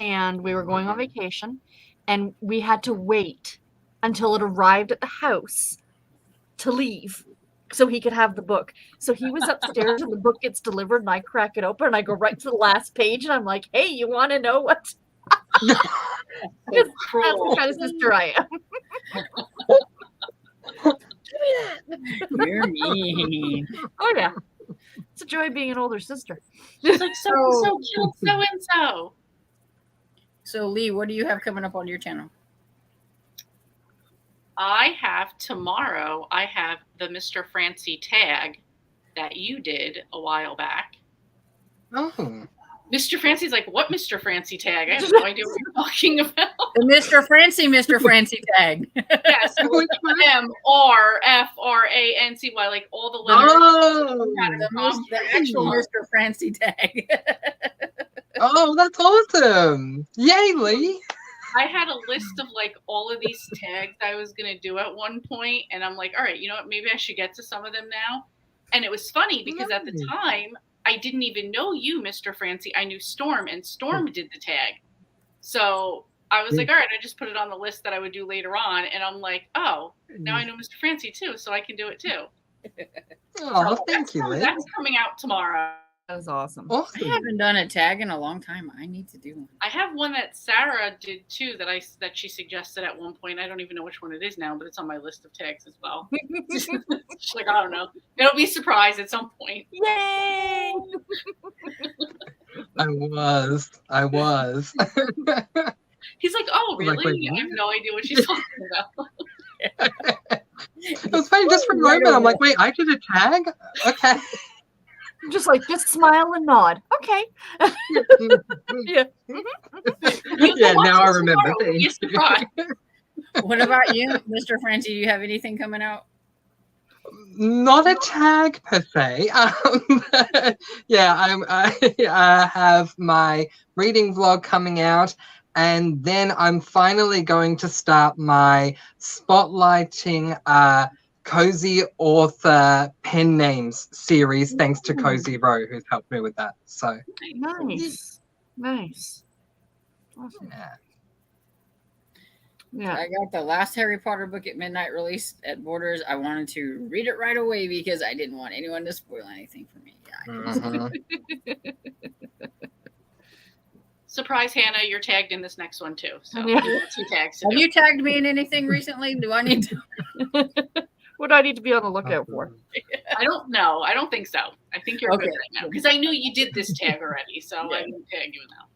and we were going on vacation, and we had to wait until it arrived at the house to leave so he could have the book. So he was upstairs and the book gets delivered and I crack it open and I go right to the last page and I'm like, hey, you want to know what? That's the kind of sister I am. You're mean. Oh, yeah. It's a joy being an older sister. It's like so killed so-and-so. So, Lee, what do you have coming up on your channel? Tomorrow, I have the Mr. Francie tag that you did a while back. Oh. Mr. Francie's like, what Mr. Francie tag? I have no idea what you're talking about. The Mr. Francie tag. Yes, MRFRANCY, like all the letters. Oh, the actual Mr. Francie tag. Oh, that's awesome. Yay, Lee. I had a list of like all of these tags I was going to do at one point, and I'm like, all right, you know what? Maybe I should get to some of them now. And it was funny because at the time, I didn't even know you, Mr. Francie. I knew Storm, and Storm did the tag. So I was like, all right, I just put it on the list that I would do later on. And I'm like, oh, now I know Mr. Francie too, so I can do it too. Oh, thank you, Lee. That's coming out tomorrow. That was awesome. I haven't done a tag in a long time. I need to do one. I have one that Sarah did too that she suggested at one point. I don't even know which one it is now, but it's on my list of tags as well. She's like, I don't know. It'll be a surprise at some point. Yay! I was. He's like, oh, really? Like, wait, I have no idea what she's talking about. It was funny just for a moment. I'm like, wait, I did a tag? Okay. Just smile and nod. Okay. Yeah. Yeah, now I remember. Yes, surprise. What about you, Mr. Francie? Do you have anything coming out? Not a tag per se. But yeah, I have my reading vlog coming out, and then I'm finally going to start my spotlighting cozy author pen names series, thanks to Cozy Row, who's helped me with that. So Nice. Nice. Awesome. yeah. Yeah. I got the last Harry Potter book at midnight release at Borders. I wanted to read it right away because I didn't want anyone to spoil anything for me. Yeah, Mhm. Surprise, Hannah, you're tagged in this next one too. So Yeah. you got 2 tags to Have do. you tagged me in anything recently? Do I need to? What do I need to be on the lookout for? I don't know. I don't think so. I think you're Okay. good right now because I knew you did this tag already, so Yeah. I can tag you now.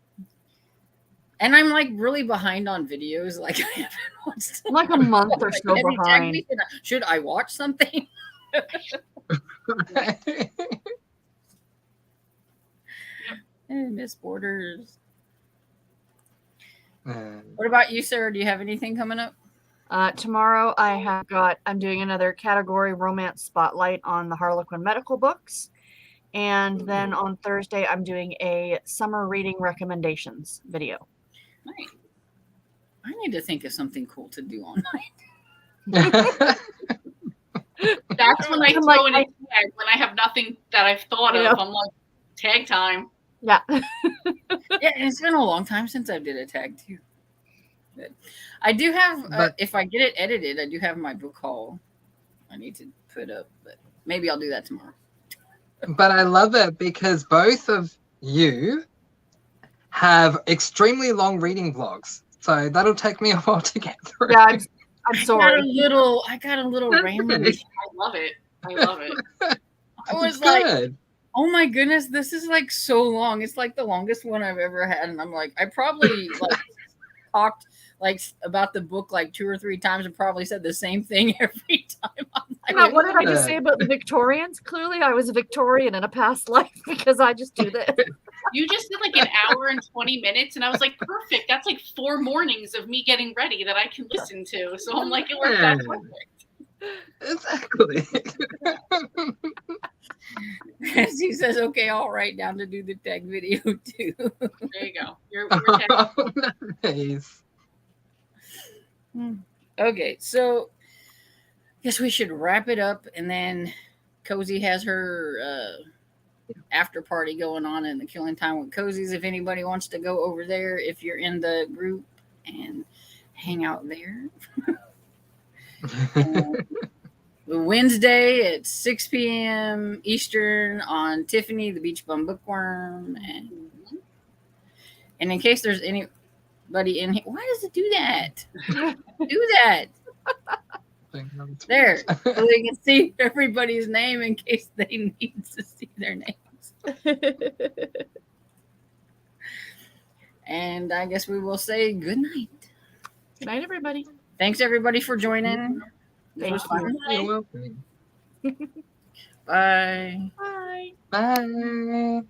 And I'm like really behind on videos. Like I haven't watched I'm like a month or so Have you tagged behind. me? Should I watch something? Miss Borders. What about you, sir? Do you have anything coming up? Tomorrow I'm doing another category romance spotlight on the Harlequin medical books. And then on Thursday, I'm doing a summer reading recommendations video. Nice. I need to think of something cool to do online. That's when I I'm throw like, in a tag when I have nothing that I've thought Yeah. of. I'm like, tag time. Yeah. Yeah, it's been a long time since I did a tag too. But I do have, But- if I get it edited, I do have my book haul I need to put up, but maybe I'll do that tomorrow. But I love it because both of you have extremely long reading vlogs. So that'll take me a while to get through. Yeah, I'm I got sorry. I got a little rambling. I love it. I love it. I was It's like, good. oh my goodness, this is like so long. It's like the longest one I've ever had. And I'm like, I probably like talked like about the book like 2 or 3 times and probably said the same thing every time. I'm like, Yeah, what did I just Yeah. say about the Victorians? Clearly, I was a Victorian in a past life because I just do this. You just did like an hour and 20 minutes, and I was like, perfect. That's like 4 mornings of me getting ready that I can listen to. So I'm like, it worked out perfect. Exactly. She says, okay, I'll write down to do the tag video too. There you go. You're tagged. Nice. Okay, so guess we should wrap it up, and then Cozy has her after party going on in the Killing Time with Cozies. If anybody wants to go over there, if you're in the group, and hang out there. Wednesday at 6 p.m. Eastern on Tiffany, the Beach Bum Bookworm, and in case there's anybody in here, why does it do that? Do that. There, so they can see everybody's name in case they need to see their names. And I guess we will say good night. Good night, everybody. Thanks everybody for joining. This was fun. You're welcome. Bye. Bye. Bye.